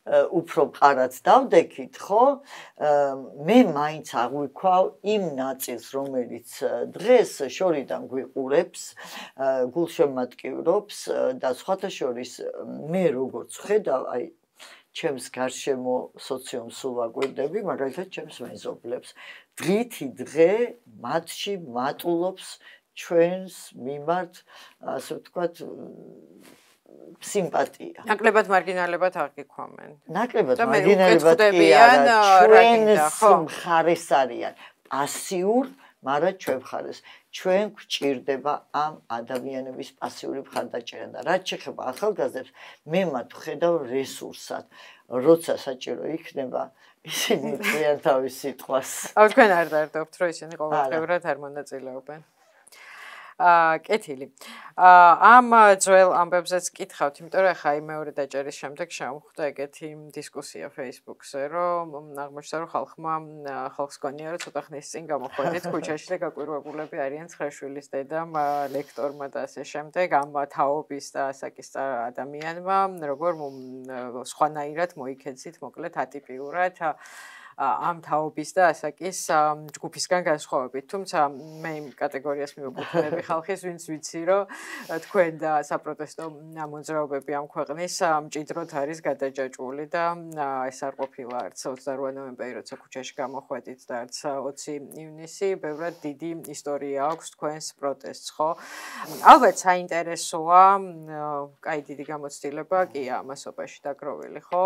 უფრო მყარად დავდექით, ხო? მე მაინც აღვიქვავ იმ ნაწილს, რომელიც დღეს შორიდან გვიყურებს, გულშემატკივრობს და სხვათა შორის მე როგორც ვხედავ, აი ჩემს გარშემო სოციუმს სულ ვაკვირდები, მაგალითად ჩემს მეზობლებს. დღითი დღე მათში მატულობს ჩვენს მიმართ, ასე ვთქვათ, სიმპათია. ნაკლებად მარგინალებად აღიქვამენ. ნაკლებად მარგინალებად კი არა, ჩვენს მხარეს არიან. პასიურ, მაგრამ ჩვენ მხარეს. ჩვენ გვჭირდება ამ ადამიანების პასიური მხარდაჭერა და რაც შეეხება ახალგაზრდებს, მე მათ ვხედავ რესურსად. როცა საჭირო იქნება, ისინი წიან თავის სიტყვას. თქვენ არ დარდობთ, რომ ისინი ყოველდღიურად არ მონაწილეობენ. კეთილი. ამ ძველ ამბებზეც კითხავთ, იმიტომ რომ ახლა აი მეორე დაჭერის შემდეგ შემოხვდა ეგეთი დისკუსია Facebook-ზე, რომ აღმოჩნდა რომ ხალხს გონია რომ ცოტა ხნის წინ გამოხვედით ქუჩაში და გაკვირვებულები არიან ცხრაშვილის დედამ, ლექტორმა და ასე შემდეგ, ამ თაობის და ასაკის ადამიანმა, როგორ სხვანაირად მოიქეცით, მოკლედ ატიპიურად ამ თაობის და ასაკის ჯგუფისგან განსხვავებით. თუმცა მე იმ კატეგორიას მივეკუთვნები ხალხის, ვინც ვიცი, რომ თქვენ და საპროტესტო მოძრაობები ამ ქვეყნის მჭიდროდ არის გადაჯაჭვული და ეს არ ყოფილა არც 28 ნოემბერი, როცა ქუჩაში გამოხვედით და არც 20 ივნისი, ბევრად დიდი ისტორია აქვს თქვენს პროტესტს, ხო? ალბათ საინტერესოა, კაი დიდი გამოცდილება კია მასობაში დაგროვილი, ხო?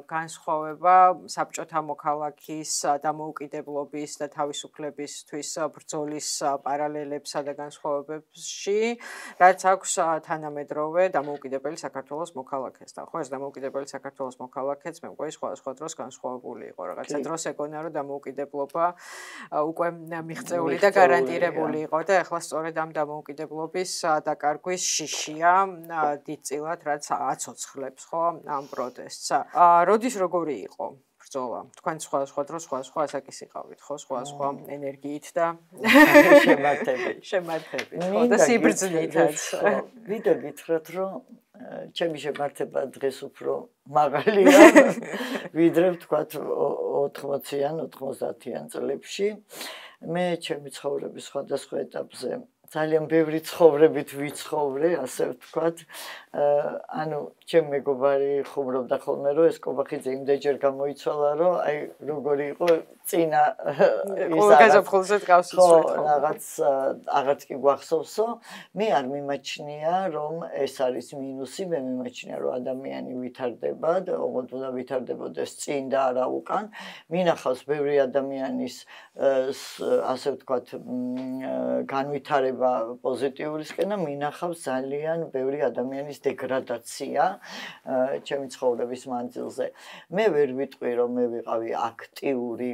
განსხვავება საბჭოთა მოქალაქის დამოუკიდებლობის და თავისუფლებისთვის ბრძოლის პარალელებსა და განსხვავებებში, რაც აქვს თანამედროვე დამოუკიდებელი საქართველოს მოქალაქესთან. ხო, ეს დამოუკიდებელი საქართველოს მოქალაქეც მე მგონი სხვადასხვა დროს განსხვავებული იყო. რაღაცა დროს ეგონა რომ დამოუკიდებლობა უკვე მიღწეული და გარანტირებული იყო და ახლა სწორედ ამ დამოუკიდებლობის დაკარგვის შიშია დიდწილად რაც აცოცხლებს, ხო, ამ პროტესტს. როდის როგორი იყო ბრძოლა? თქვენ სხვადასხვა დროს სხვადასხვა ასაკის იყავით, ხო, სხვადასხვა ენერგიით და შემართებით, ხო, და სიბრძნითაც. ვიდრე გითხრათ, რომ ჩემი შემართება დღეს უფრო მაღალია, ვიდრე ვთქვათ 80-იან, 90-იან წლებში. მე ჩემი ცხოვრების სხვადასხვა ეტაპზე ძალიან ბევრი ცხოვრებით ვიცხოვრე, ასე ვთქვათ. ანუ ჩემი მეგობარი ხუმრობდა ხოლმე, რომ ეს კობახიძე იმდენჯერ გამოიცვალა, რომ აი როგორი იყო წინა ის გაზაფხულზე ტყავს იცვლით. ხო, რაღაც კი გვახსოვსო. მე არ მიმაჩნია, რომ ეს არის მინუსი, მე მიმაჩნია, რომ ადამიანი ვითარდება და ოღონდ უნდა ვითარდებოდეს წინ და არა უკან. მინახავს ბევრი ადამიანის ასე ვთქვათ განვითარება პოზიტიურისკენ და მინახავს ძალიან ბევრი ადამიანის დეგრადაცია ჩემი ცხოვრების მანძილზე. მე ვერ ვიტყვი, რომ მე ვიყავი აქტიური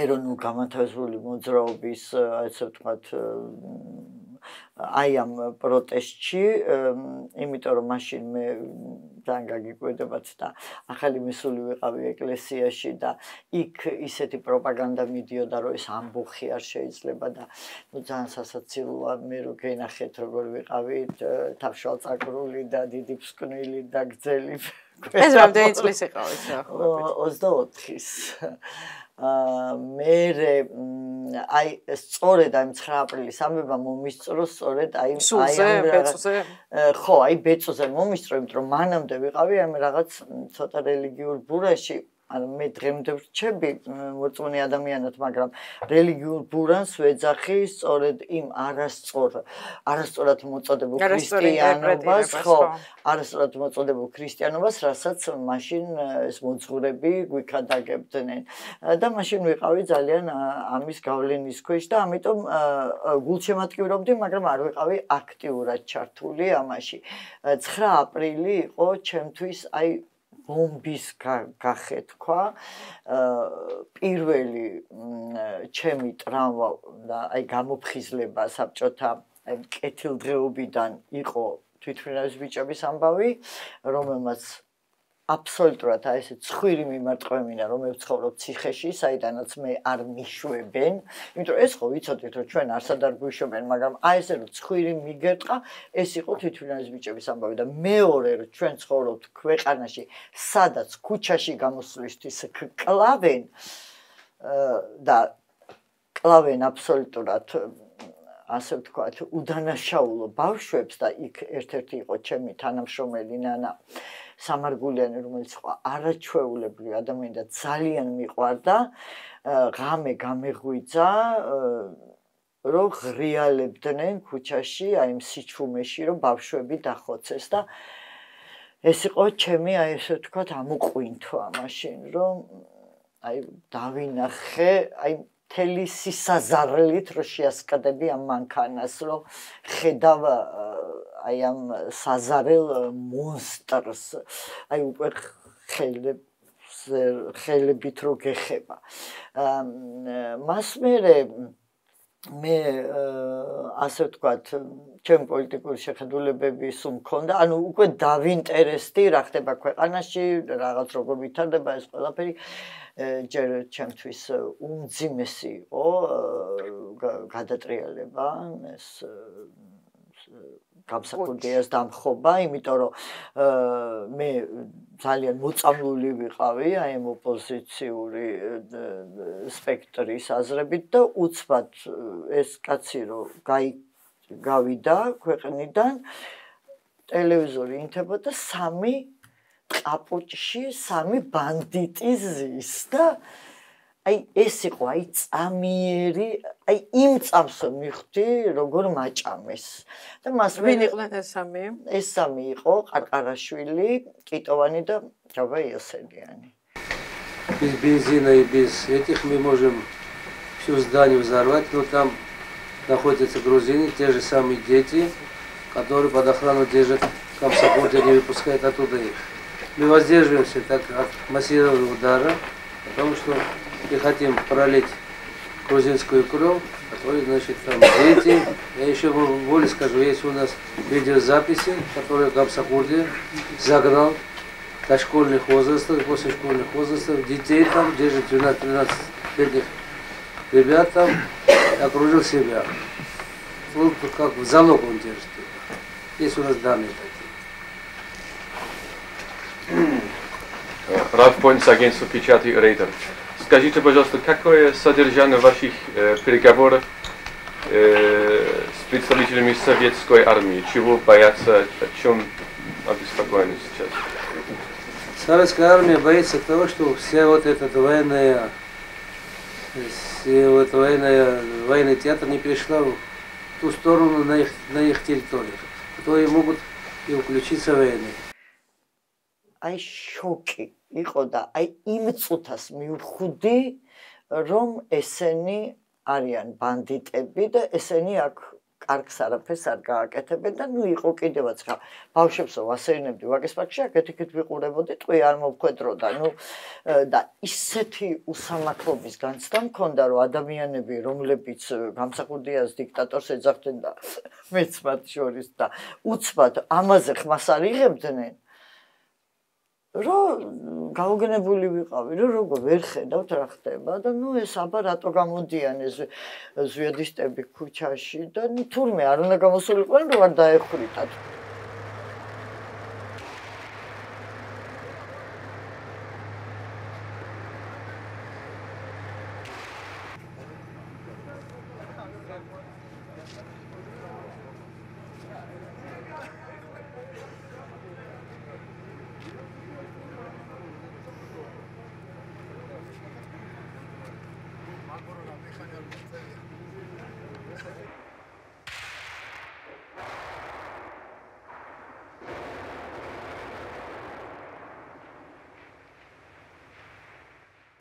ეროვნულ-განმათავისუფლებელი მოძრაობის, ასე ვთქვათ, აი ამ პროტესტში, იმიტომ რომ მაშინ მე ძალიან გაგიკვირდებათ და ახალი მისული ვიყავი ეკლესიაში და იქ ისეთი პროპაგანდა მიდიოდა, რომ ეს ამბოხი არ შეიძლება და ნუ ძალიან სასაცილოა მე რო გენახეთ როგორ ვიყავით თავშვალწაგრული და დიდი ფსკვნილი და გძელი. ეს რამდენი წლის იყავით ახლა? 24-ის. მე აი სწორედ აი 9 აპრილის ამბება მომისწრო სწორედ აი ბეწვზე ხო აი ბეწვზე მომისწრო იმიტომ რომ მანამდე ვიყავი აი რაღაც ცოტა რელიგიურ ბურაში ანუ მე დღემდე ვრჩები მოწმუნე ადამიანად მაგრამ რელიგიურ ბურანს ვეძახი სწორედ იმ არასწორად მოწოდებულ ქრისტიანობას ხო არასწორად მოწოდებულ ქრისტიანობას რასაც მაშინ ეს მოძღვრები გვიქადაგებდნენ და მაშინ ვიყავი ძალიან ამის გავლენის ქვეშ და ამიტომ გულშემატკივრობდი მაგრამ არ ვიყავი აქტიურად ჩართული ამაში 9 აპრილი იყო ჩემთვის აი ბომბის გახეთქვა პირველი ჩემი ტრავმა და აი გამოფხიზლება საბჭოთა აი კეთილდღეობიდან იყო თვითმფრინავის ბიჭების ამბავი რომელმაც აბსოლუტურად აი ესე ცხვირი მიმარტყევინა რომ მე ვცხოვრობ ციხეში საიდანაც მე არ მიშვებენ იმიტომ ეს ხო ვიცოდით რომ ჩვენ არსად არ გვიშვებენ მაგრამ აი ესე რომ ცხვირი მიგერტყა ეს იყო თვითმფრინავის ბიჭების ამბავი და მეორე რომ ჩვენ ცხოვრობთ ქვეყანაში სადაც ქუჩაში გამოსვლისთვის კლავენ და კლავენ აბსოლუტურად ასე ვთქვათ უდანაშაულო ბავშვებს და იქ ერთ-ერთი იყო ჩემი თანამშრომელი ნანა სამარგულიანი რომელიც იყო არაჩვეულებრივი ადამიანი და ძალიან მიყვარდა ღამე გამეღვიძა რომ ღრიალებდნენ ქუჩაში აი იმ სიჩუმეში რომ ბავშვები დახოცეს და ეს იყო ჩემი აი ესე ვთქვათ ამოყვინთვა მაშინ რომ აი დავინახე აი მთელი სისაზარლით რომ შეასკდები ამ მანქანას რომ ხედავ აი ამ საზარელ მონსტრს აი უკვე ხელებით რო გეხება მას მე ასე ვთქვათ ჩემი პოლიტიკური შეხედულებები სულ მქონდა ანუ უკვე დავინტერესდი რა ხდება ქვეყანაში რაღაც როგორ ვითარდება ეს ყველაფერი ჯერ ჩემთვის უმძიმესი იყო გადატრიალება ეს გამსახურდიას დამხობა, იმიტომ რომ მე ძალიან მოწამლული ვიყავი აი ამ ოპოზიციური სპექტრის აზრებით და უცბად ეს კაცი რომ გავიდა ქვეყნიდან ტელევიზორი ინთებოდა 3 კაპუჩში 3 ბანდიტი ზის და აი ეს იყო აი წამიერი აი იმ წამს მივხვდი როგორ მაჭამეს და მას ვინ იყვნენ ეს 3? ეს 3 იყო ყარყარაშვილი, Китовани და Джава Иосельяни. Без бензина и без этих мы можем всю здание взорвать, но там находятся грузины, те же самые дети, которые под охрану держат комсомольцы, не выпускают оттуда их. Мы воздерживаемся так от массированного удара, потому что не хотим пролить грузинскую кровь, которые, значит, там дети. Я еще более скажу, есть у нас видеозаписи, которые Гамсахурди загнал до школьных возрастов, после школьных возрастов, детей там, держит 12-13-летних ребят там, окружил себя. Вот как в залог он держит. Есть у нас данные такие. Рад Понс, агентство печати Рейтер. Скажите, пожалуйста, какое содержание ваших переговоров с представителями советской армии? Чего боятся, о чем обеспокоены сейчас? Советская армия боится того, что вся вот эта военный театр не перешла в ту сторону на их территориях, то и могут и включиться в войны. Ai შოკი იყო და აი იმ წუთას მივხვდი რომ ესენი არიან ბანდიტები და ესენი აქ კარგს არაფერს არ გააკეთებენ და ნუ იყო კიდევაც ხა ბავშვებსო ვასეირნებდი ვაკის პარკში აქეთ-იქით ვიყურებოდი ტყვი არ მოვხვედრო და ნუ და ისეთი უსამართლობის განცდა მქონდა რომ ადამიანები რომლებიც გამსახურდიას დიქტატორს ეძახდნენ და მეც მათ შორის და უცბად ამაზე ხმას არ იღებდნენ რომ გაუგნებული ვიყავი რომ როგორ ვერ ხედავთ რა ხდება და ნუ ეს აბა რატო გამოდიან ეს ზვიადისტები ქუჩაში და ნუ თურმე არ უნდა გამოსულიყვნენ რომ არ დაეხრიტათ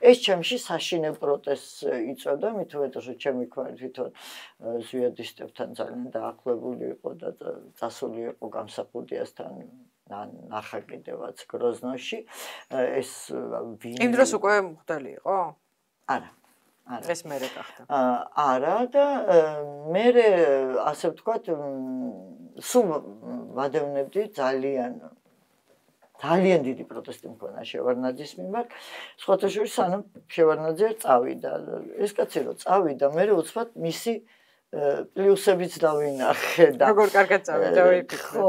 ეს ჩემში საშინელ პროტესტს იწვევდა, მით უმეტეს რომ ჩემი ქმარი თვითონ ზვიადისტებთან ძალიან დაახლებული იყო და წასული იყო გამსახურდიასთან ნახა კიდევაც გროზნოში. ეს იმ დროს უკვე მღვდელი იყო? არა. ეს მერე გახდა. არა და მე ასე ვთქვათ სულ ვადევნებდი ძალიან დიდი პროტესტი მქონა შევარნაძის მიმართ. სხვათა შორის სანამ შევარნაძე წავიდა. ეს კაცი რომ წავიდა, მე უცბად მისი პლუსებიც დავინახე და როგორ კარგად წავიდა ვიფიქრეთ. ხო,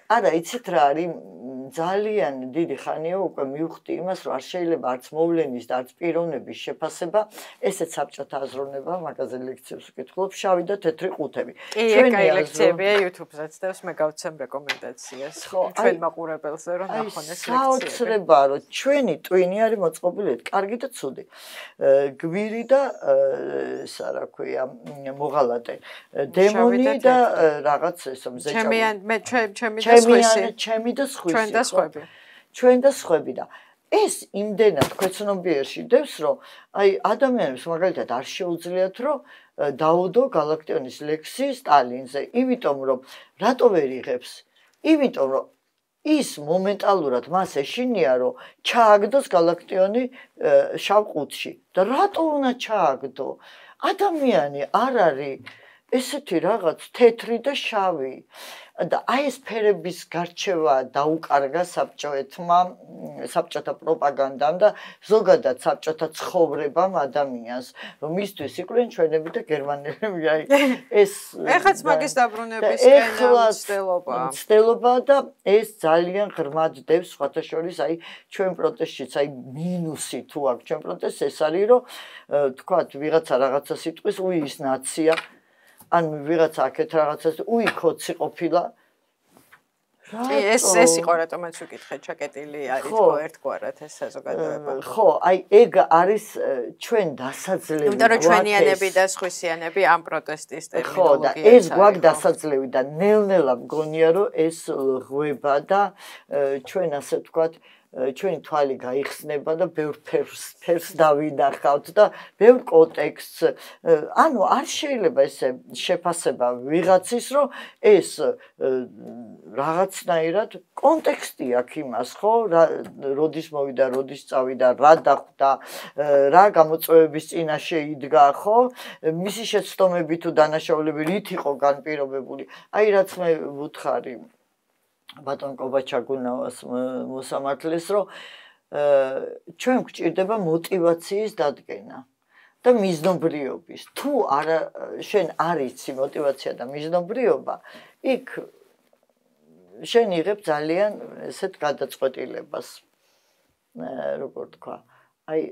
არა, იცით რა არის ძალიან დიდი ხანია უკვე მივხვდი იმას, რომ არ შეიძლება არც მოვლენის და არც პიროვნების შეფასება, ესეც საბჭოთა აზროვნება, მაგაზე ლექციებს ვკითხულობ, შავი და თეთრი ყუთები. ჩვენი ლექციებია YouTube-ზე, და მე გავცემ რეკომენდაციას ჩვენ მაყურებელზე, რომ ნახონ ეს ლექციები. საოცრებაა, რომ ჩვენი ტვინი არის მოწყობილი, კარგი და ცუდი. გვირი და ისა რა ქვია, მოღალატე, დემონი და რაღაც ესო მზეჭავი. ჩემი და სხვისი. ჩვენ და სხვები და ეს იმდენად ქვეცნობიერში დევს, რომ აი ადამიანებს მაგალითად არ შეუძლიათ, რომ დაუდო გალაქტიონის ლექსი სტალინზე, იმიტომ რომ რატო ვერ იღებს? იმიტომ რომ ის მომენტალურად მას ეშინია, რომ ჩააგდოს გალაქტიონი შავ ყუთში და რატო უნდა ჩააგდო? ადამიანი არ არის ესეთი რაღაც თეთრი და შავი. და აი ეს ფერების გარჩევა დაუკარგა საბჭოთა პროპაგანდამ და ზოგადად საბჭოთა ცხოვრებამ ადამიანს, რომ მისთვის იყვნენ ჩვენები და გერმანელები, აი ეს ეხაც მაგის დაბრუნებისკენ ცდილობა და ეს ძალიან ღრმად დევს სხვათა შორის აი ჩვენ პროტესტშიც, აი მინუსი თუ აქვს ჩვენ პროტესტს ეს არის, რომ თქვათ ვიღაცა რაღაცა სიტყვის უის ნაცია ან ვიღაცა აქეთ რაღაცას უი ქოცი ყოფილა ეს იყო რატომაც ვიკითხე ჩაკეტილი არის ხო ერთგვარად ეს საზოგადოება ხო აი ეგ არის ჩვენ დასაძლევი იმიტომ რომ ჩვენიანები და სხვისიანები ამ პროტესტის ტერმინოლოგიას ხო და ეს გვაქვს დასაძლევი და ნელ-ნელა მგონია რომ ეს ღვება და ჩვენ ასე ვთქვათ ჩვენი თვალი გაიხსნება და ბევრ ფერს დავინახავთ და ბევრ კონტექსტს ანუ არ შეიძლება ესე შეფასება ვიღაცის რომ ეს რაღაცნაირად კონტექსტი აქვს იმას ხო როდის მოვიდა როდის წავიდა რა დახვდა რა გამოწვევების წინაშე იდგა ხო მისი შეცდომები თუ დანაშაულები რით იყო განპირობებული აი რაც მე ვუთხარი ბატონ კობაჩაგუნავას მოსამართლეს რომ ჩვენ გვჭირდება მოტივაციის დადგენა და მიზნობრიობის თუ არა შენ არ იცი მოტივაცია და მიზნობრიობა იქ შენ იღებ ძალიან ესეთ გადაწყვეტილებას როგორ თქვა აი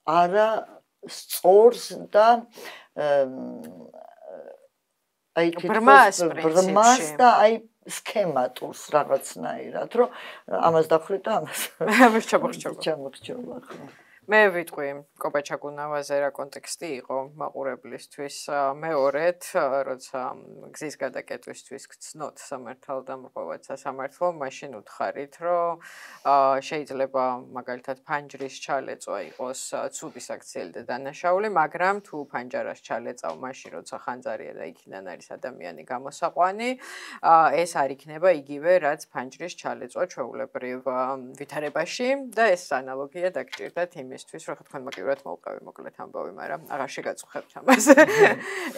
არა სწორს და აი თვითონ და აი სქემატურს რაღაცნაირად რომ ამას დახრით და ამას ჩამოხრჩობა მე ვიტყვი კობაჩაგუნავაზე რა კონტექსტი იყო მაყურებლისთვის მეორედ როცა გზის გადაკეტვისთვის გცნოთ სამართალდამრღვევად სასამართლო მაშინ უთხარით რომ შეიძლება მაგალითად ფანჯრის ჩალეწვა იყოს ცუდი საქციელი და დანაშაული მაგრამ თუ ფანჯარას ჩალეწავ მაშინ როცა ხანძარია და იქიდან არის ადამიანი გამოსაყვანი ეს არ იქნება იგივე რაც ფანჯრის ჩალეწვა ჩვეულებრივ ვითარებაში და ეს ანალოგია დაგჭირდათ იმისთვის რომ თქვენ მაგივრად მოვყავი მოკლედ ამბავი მაგრამ აღარ შეგაწუხებთ ამას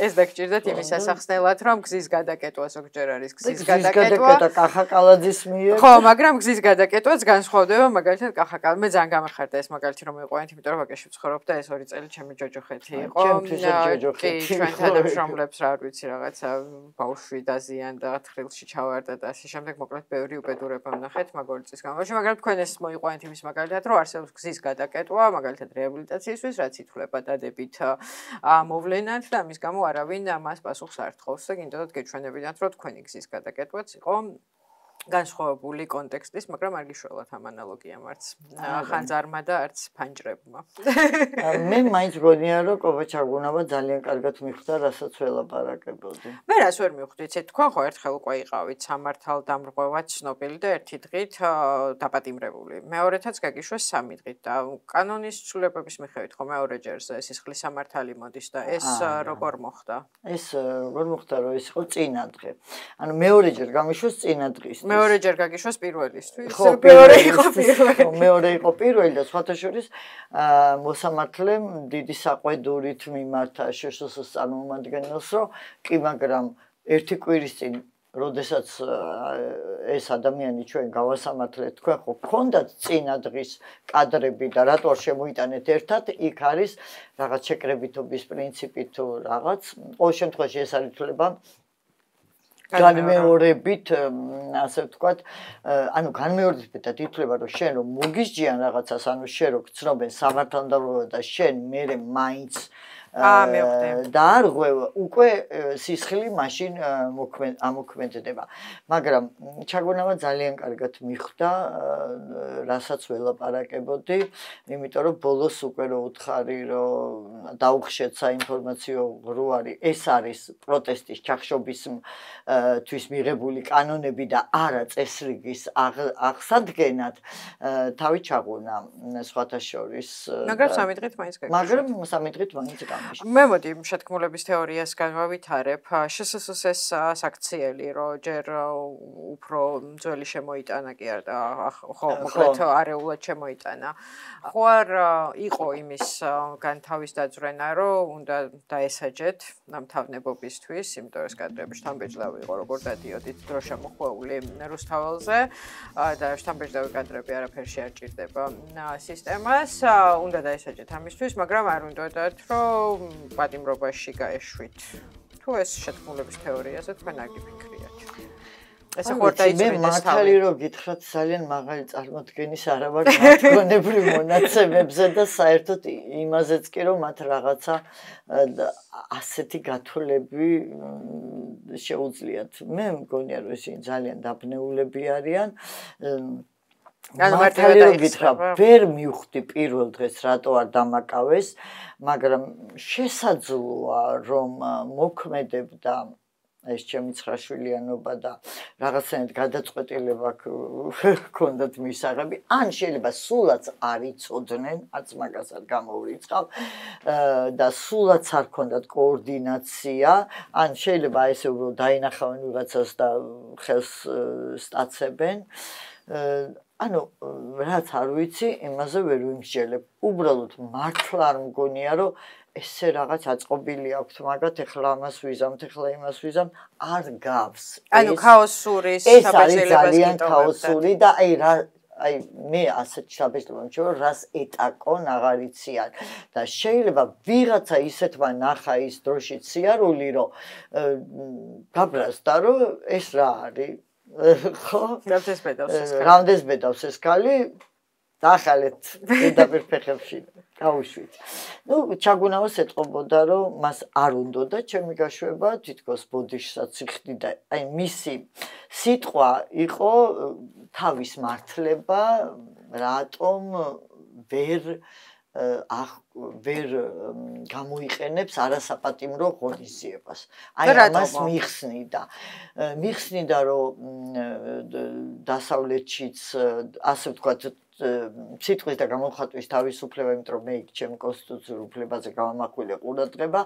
ეს დაგჭირდათ იმის ასახსნელად რომ გზის გადაკეტვა ზოგჯერ არის გზის გადაკეტვა კახაკალაძის მიერ ხო მაგრამ გზის გადაკეტვაც განსხვავდება მაგალითად კახაკალ მე ძალიან გამეხარდა ეს მაგალითი რომ მივყვანით იმიტომ რომ ვაგეში ვცხოვრობ და ეს 2 წელი ჩემი ჯოჯოხეთი იყო კი ჩვენ თანამშრომლებს რა ვიცი რაღაცა ბავშვი დაზიან და თხილში ჩავარდა და ასე შემდეგ მოკლედ ბევრი უბედურება ვნახეთ მაგ 2 წლის განმავლობაში მაგრამ თქვენ ეს მოიყვანით იმის მაგალითად რომ არსებობს გზის გადაკეტვა მაგალითად რეაბილიტაციისთვის რაც ითვლება დადებით მოვლენად და ამის გამო არავინ მას პასუხს არ თხოვს და გინდოდათ გეჩვენებინათ რომ თქვენი გზის გადაკეტვაც იყო განსხვავებული კონტექსტის, მაგრამ არ გიშველათ ამ ანალოგიამ არც ხანძარმა და არც ფანჯრებმა. მე მაინც გონია რომ კობაჩაგუნავა ძალიან კარგად მიხვდა, რასაც ველაპარაკებოდი. მე რას ვერ მივხვდი, იცით, თქვენ ხო ერთხელ უკვე იყავით სამართალდამრღვევად ცნობილი და ერთი დღით დაპატიმრებული. მეორეთაც გაგიშვეს 3 დღით და კანონის ცვლილებების მიხედვით ხო მეორეჯერ სისხლის სამართალი მოდის და ეს როგორ მოხდა? ეს როგორ მოხდა, რომ ეს იყო წინა დღე. ანუ მეორეჯერ გამიშვეს წინა დღის. მეორეჯერ გაგიშვეს პირველისთვის. მეორე იყო პირველი. მეორე იყო პირველი და სხვათა შორის მოსამართლემ დიდი საყვედურით მიმართა შშს წარმომადგენელს, რომ კი, მაგრამ ერთი კვირის წინ როდესაც ეს ადამიანი ჩვენ გავასამართლეთ, თქვენ ხო გქონდათ წინა დღის კადრები და რატო არ შემოიტანეთ ერთად, იქ არის რაღაც შეკრებითობის პრინციპი თუ რაღაც. ყოველ შემთხვევაში ეს არ ითვლება განმეორებით, ასე ვთქვათ, ანუ განმეორებით ითვლება, რომ შენ რომ მოგისჯიან რაღაცას, ანუ შენ რო გცნობენ სამართალდამრღვევად და შენ მერე მაინც და არ ღვევ, უკვე სისხლი მაშინ ამოქმედდება. მაგრამ ჩაგონავა ძალიან კარგად მიხვდა, რასაც ველაპარაკებოდი, იმიტომ რომ ბოლოს უკვე რო უთხარი, რომ დაუხშეთ საინფორმაციო ღრუარი, ეს არის პროტესტის ჩახშობის თვის მიღებული კანონები და არა წესრიგის აღსადგენად, თავი ჩაგუნა სხვათა შორის. მაგრამ 3 დღით მაინც გაგიშვეს. მაგრამ 3 დღით მაინც მე მოდი შეთქმულების თეორიას განვავითარებ. შსსს-ს საქციელი, რომ ჯერ უფრო ძველი შემოიტანა კი არა, ხო, მოკლედ არეულად შემოიტანა. ხო არ იყო იმის განთავის დაძვრენა, რომ უნდა დაესაჯეთ ნამთავნებობისთვის, იმიტომ რომ ეს კადრები შთამბეჭდავი იყო, როგორ დადიოდით დროშა მოხვეული რუსთაველზე და შთამბეჭდავი კადრები არაფერში არ ჭირდება სისტემას. უნდა დაესაჯეთ ამისთვის, მაგრამ არ უნდათ, რომ პატიმრობაში გაეშვით. თუ ეს შეთქმულების თეორიაზე თქვენ არ გიფიქრიათ. ეს ხო არ დაიწვიეს. მე მართალი რომ გითხრათ, ძალიან მაღალი წარმოდგენის არა ვარ მათგონებრივ მონაცემებზე და საერთოდ იმაზეც კი რომ მათ რაღაცა ასეთი გათვლები შეუძლიათ. მე მგონია რომ ისინი ძალიან დაბნეულები არიან. მართალი რომ გითხრათ, ვერ მივხვდი პირველ დღეს რატო არ დამაკავეს, მაგრამ შესაძლოა რომ მოქმედებდა ეს ჩემი ცხრაშვილიანობა და რაღაცნაირად გადაწყვეტილება ჰქონდათ მისაღები, ან შეიძლება სულაც არ იცოდნენ, არც მაგას არ გამოვრიცხავ და სულაც არ ჰქონდათ კოორდინაცია, ან შეიძლება ესე უბრალოდ დაინახავენ ვიღაცას და ხელს სტაცებენ. ანუ რაც არ ვიცი, იმაზე ვერ ვიმსჯელებ. უბრალოდ მართლა არ მგონია, რომ ესე რაღაც აწყობილი აქვს მაგათ, ეხლა ამას ვიზამთ, ეხლა იმას ვიზამთ, არ გავს. ანუ ქაოსურის ეს არის ძალიან ქაოსური და აი მე ასეთ შაბეჭდობა მჩვენა, რას ეტაკონ აღარ იციან და შეიძლება ვიღაცა ისეთმა ნახა ის დროშით სიარული, რომ გაბრაზდა, რომ ეს რა არის. ხო? რამდენს ბედავს ეს ქალი? დაახალეთ პირდაპირ ფეხებში. გაუშვით. ნუ ჩაგუნავას ეთყობოდა, რომ მას არ უნდოდა ჩემი გაშვება, თითქოს ბოდიშსაც იხდიდა. აი მისი სიტყვა იყო თავის მართლება, რატომ ვერ გამოიყენებს არასაპატიმრო ღონისძიებას. აი ამას მიხსნიდა, რომ დასავლეთშიც ასე ვთქვათ სიტყვის და გამოხატვის თავისუფლება, იმიტომ რომ მე იქ ჩემ კონსტიტუციურ უფლებაზე გამამაკვილი ყურადღება,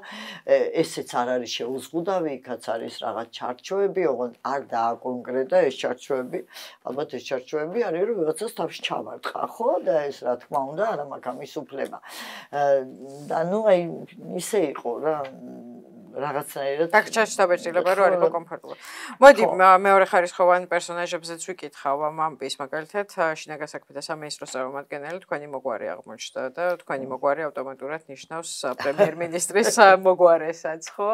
ესეც არ არის შეუზღუდავი, იქაც არის რაღაც ჩარჩოები, ოღონდ არ დააკონკრეტა ეს ჩარჩოები, ალბათ ეს ჩარჩოები არის, რომ ვიღაცას თავში ჩავარტყა, ხო? და ეს რა თქმა უნდა, არა მაქვს ამის უფლება. და ნუ აი ისე იყო რა რაღაცნაირად დაგჭირდება რომ არ იყო კომფორტულად. მოდი მეორე ხარისხოვან პერსონაჟებზეც ვიკითხავ ამ ამბის მაგალითად შინაგან საქმეთა სამინისტროს წარმომადგენელი თქვენი მოგვარი აღმოჩნდა და თქვენი მოგვარი ავტომატურად ნიშნავს პრემიერ-მინისტრის მოგვარესაც, ხო?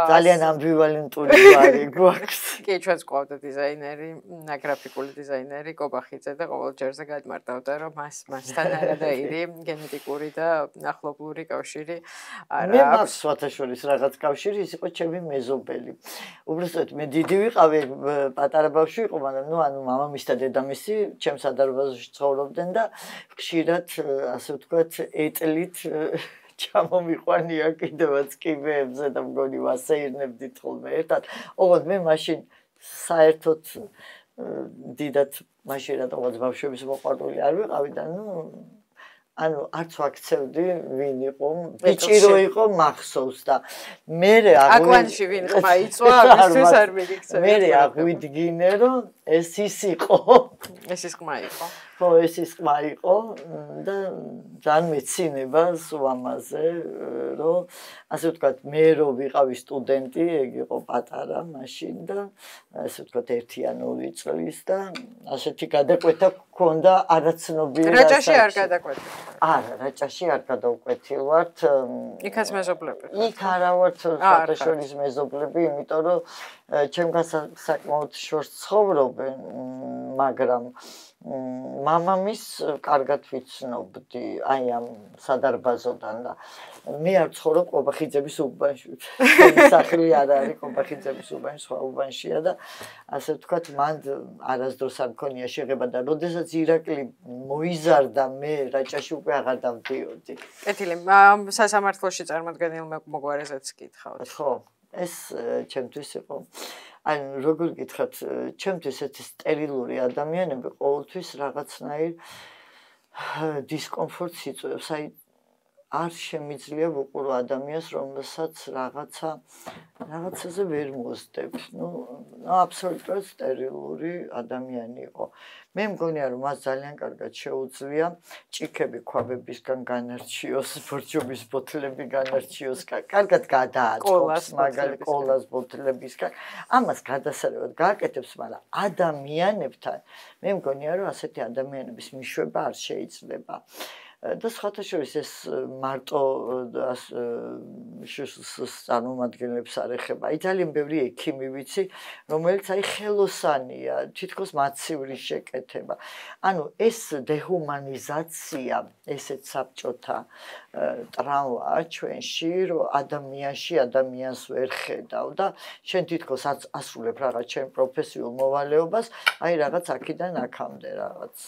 ძალიან ამბივალენტური გვარი გვაქვს. კი, ჩვენს ყავდა დიზაინერი, გრაფიკული დიზაინერი კობახიძე და ყოველ ჯერზე გადმარტავდა რომ მასთან არადაირი გენეტიკური და ახლობლური კავშირი არა. მე მაქვს სხვათაშორის რაღაც კავშირი, ის იყო ჩემი მეზობელი. უბრალოდ მე დიდი ვიყავი, პატარა ბავშვი იყო, მაგრამ ნუ ანუ მამამისი და დედამისი ჩემს სადარბაზოში ცხოვრობდნენ და ხშირად ასე ვთქვათ ეტლით ჩამომიყვანია კიდევაც კიბეებზე და მგონი ვასეირნებდით ხოლმე ერთად. ოღონდ მე მაშინ საერთოდ დიდად მაშინ რაღაც ბავშვების მოყვარული არ ვიყავი და ნუ ანუ არც ვაქცევდი ვინ იყო, ბიჭი რო იყო მახსოვს და მე აკვანში ვინ ხმა იწვა, ამისთვის არ მიგიქცევი. მე აღვიდგინე რომ ეს ის იყო. ეს ის ხმა იყო. ხო, ეს ის ხმა იყო და ძალიან მეცინება სვამაზე, რომ ასე ვთქვათ, მე რო ვიყავი სტუდენტი, ეგ იყო პატარა მაშინ და ასე ვთქვათ 1-2 წლის და ასეთი გადაკვეთა გქონდა არაცნობიერად. რაჭაში არ გადაკვეთილ. არა, რაჭაში არ გადავკვეთილვართ. იქაც მეზობლები. იქ არა ვართ საერთაშორის მეზობლები, იმიტომ რომ ჩემგან საკმაოდ შორს ცხოვრობენ, მაგრამ მამამის კარგად ვიცნობდი, აი ამ სადარბაზოდან და მე არ ცხოვრობ კობახიძების უბანში. სახლი არ არის კობახიძების უბანში, სხვა უბანშია და ასე ვთქვათ, მან არასდროს არ მქონია შეღება და როდესაც ირაკლი მოიზარდა, მე რაჭაში უკვე აღარ დავდიოდი. კეთილი, სასამართლოში წარმოდგენილ მოგვარეზეც გითხავთ. ხო, ეს ჩემთვის იყო. ან როგორ გითხრათ, ჩემთვის ეს სტერილური ადამიანები ყოველთვის რაღაცნაირ დისკომფორტს იწვევს. აი არ შემიძლია ვუყურო ადამიანს, რომელსაც რაღაცაზე ვერ მოსდებ. აბსოლუტურად სტერილური ადამიანი იყო. მე მგონია, რომ მას ძალიან კარგად შეუძლია ჭიქები ქვაბებისგან განარჩიოს, ბორჯომის ბოთლები განარჩიოს, კარგად გადააწყობს მაგალითად კოლას ბოთლებისგან. ამას გადასარევად გააკეთებს, მაგრამ ადამიანებთან მე მგონია, რომ ასეთი ადამიანების მიშვება არ შეიძლება. და სხვათაშორის ეს მარტო წარმომადგენლებს არ ეხება. ძალიან ბევრი ექიმი ვიცი, რომელიც ხელოსანია, თითქოს მაცივრის შეკეთება. ანუ ეს დეჰუმანიზაცია, ესეც საბჭოთა ტრავმაა ჩვენში, რომ ადამიანში ადამიანს ვერ ხედავ და შენ თითქოს ასრულებ რაღაც ჩემ პროფესიულ მოვალეობას, რაღაც აქიდან აქამდე რაღაც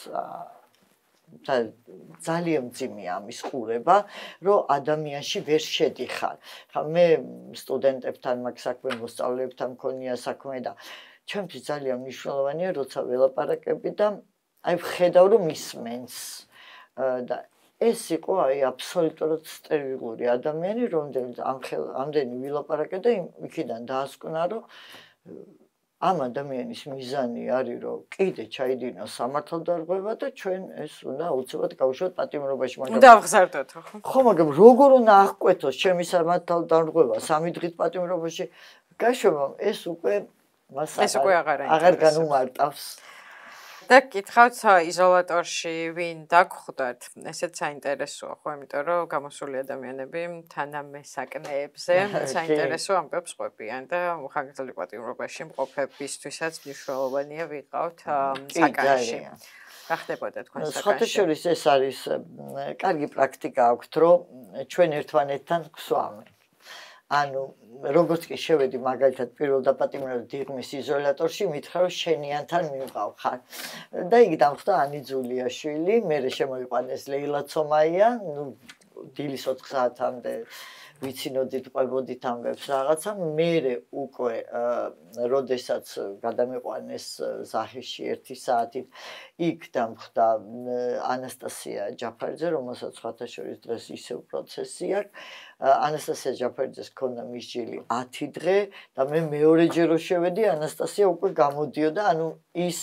ძალიან მძიმეა ამის ყურება, რომ ადამიანში ვერ შედიხარ. ხა მე სტუდენტებთან მაგ საქმე მოსწავლეებთან მქონია საქმე და ჩემთვის ძალიან მნიშვნელოვანია, როცა ველაპარაკები და ვხედავ, რომ ისმენს და ეს იყო აბსოლუტურად სტერილური ადამიანი, რომელიც ამდენი ვილაპარაკე და იქიდან დაასკვნა, რომ ამ ადამიანის მიზანი არის, რომ კიდე ჩაიდინოს სამართალდარღვევა და ჩვენ ეს უნდა აუცილებლად გავუშვათ პატიმრობაში. უნდა აღზარდოთ, ხო, მაგრამ როგორ უნდა აღკვეთოს ჩემი სამართალდარღვევა 3 დღით პატიმრობაში? გაშვება, ეს უკვე მას აღარ განუმარტავს. და გითხავთ იზოლატორში ვინ დაგხვდათ, ესეც საინტერესოა, ხო, იმიტომ რომ გამოსული ადამიანები თანამესაკნეებზე საინტერესო ამბებს ყვებიან და ხანგრძლივ პატიმრობაში მყოფებისთვისაც მნიშვნელოვანია ვიყავთ საკანში. რა ხდებოდა თქვენ საკანში? სხვათაშორის ეს არის კარგი პრაქტიკა აქვთ, რომ ჩვენ ერთმანეთთან გვსვამენ. ანუ როგორც კი შევედი მაგალითად პირველ დაპატიმრებულ დიღმის იზოლატორში, მითხრა რომ შენიანთან მივყავ ხარ. და იგი დამხვდა ანი ძულიაშვილი, მერე შემოიყვანეს ლეილა ცომაია, დილის 4 საათამდე ვიცინოდით, ყვებოდით ამბებს რაღაცა, მერე უკვე როდესაც გადამიყვანეს ზაჰეში 1 საათით, იქ დამხვდა ანასტასია ჯაფარიძე, რომელსაც სხვათაშორის დღეს ისევ პროცესი აქვს. ანასტასია ჯაფარიძეს ჰქონდა მისჯილი 10 დღე და მე მეორეჯერ რო შევედი, ანასტასია უკვე გამოდიოდა, ანუ ის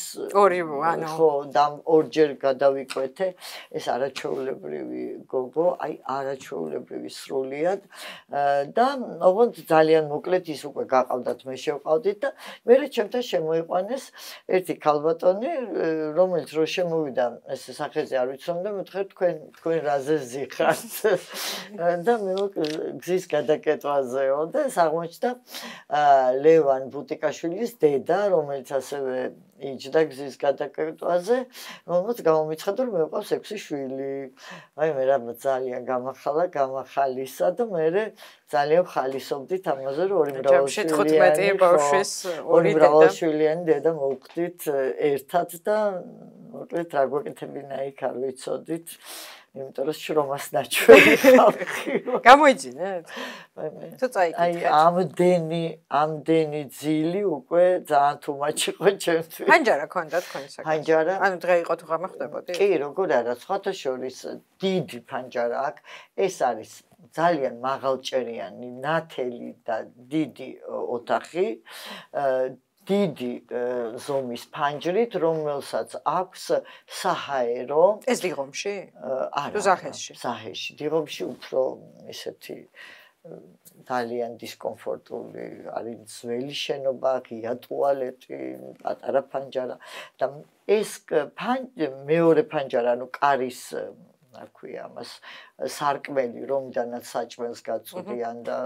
ხო, და ორჯერ გადავიკვეთე, ეს არაჩვეულებრივი გოგო, არაჩვეულებრივი სრულიად და ოღონდ ძალიან მოკლედ ის უკვე გაყავდათ, მე შევყავდით და მერე ჩემთან შემოიყვანეს ერთი ქალბატონი, რომელიც რო შემოვიდა, ეს სახეზე არ ვიცნობ და მეთქე თქვენ რაზე ზიხართ და მე გზის გადაკეტვაზეო და აღმოჩნდა ლევან ბუტიკაშვილის დედა, რომელიც ასევე იჯდა გზის გადაკეტვაზე, რომელსაც გამომიცხადა, რომ მე ვყავს 6 შვილი. აი მე რა ძალიან გამახალისა და მე ძალიან ხალისობდით ამაზე, რომ ორი მრავალშვილიანი დედა მოვხდით ერთად და მოკლედ რა გვეკეთებინა იქ არ ვიცოდით. იმიტომ რომ შრომას ნაჩვენი ხალხი. გამოიძინეთ? თუ წაიკითხეთ. ამდენი ძილი უკვე ძალიან თუმაჩ იყო ჩემთვის. პანჯარა ქონდა თქვენი საკითხი? პანჯარა? ანუ დღე იყო თუ ღამე ხდებოდი? კი, როგორ არა, სხვათაშორის დიდი პანჯარა აქვს. ეს არის ძალიან მაღალჭერიანი, ნათელი და დიდი ოთახი. დიდი ზომის ფანჯრით, რომელსაც აქვს საჰაერო. ეს დიღომში? არა. თუ ზაჰესში? ზაჰესში. დიღომში უფრო ესეთი ძალიან დისკომფორტული არის ძველი შენობა, ღია ტუალეტი, პატარა ფანჯარა და ეს მეორე ფანჯარა, ანუ კარის რა ქვია ამას, სარკმელი, რომლიდანაც საჭმელს გაწვდიან და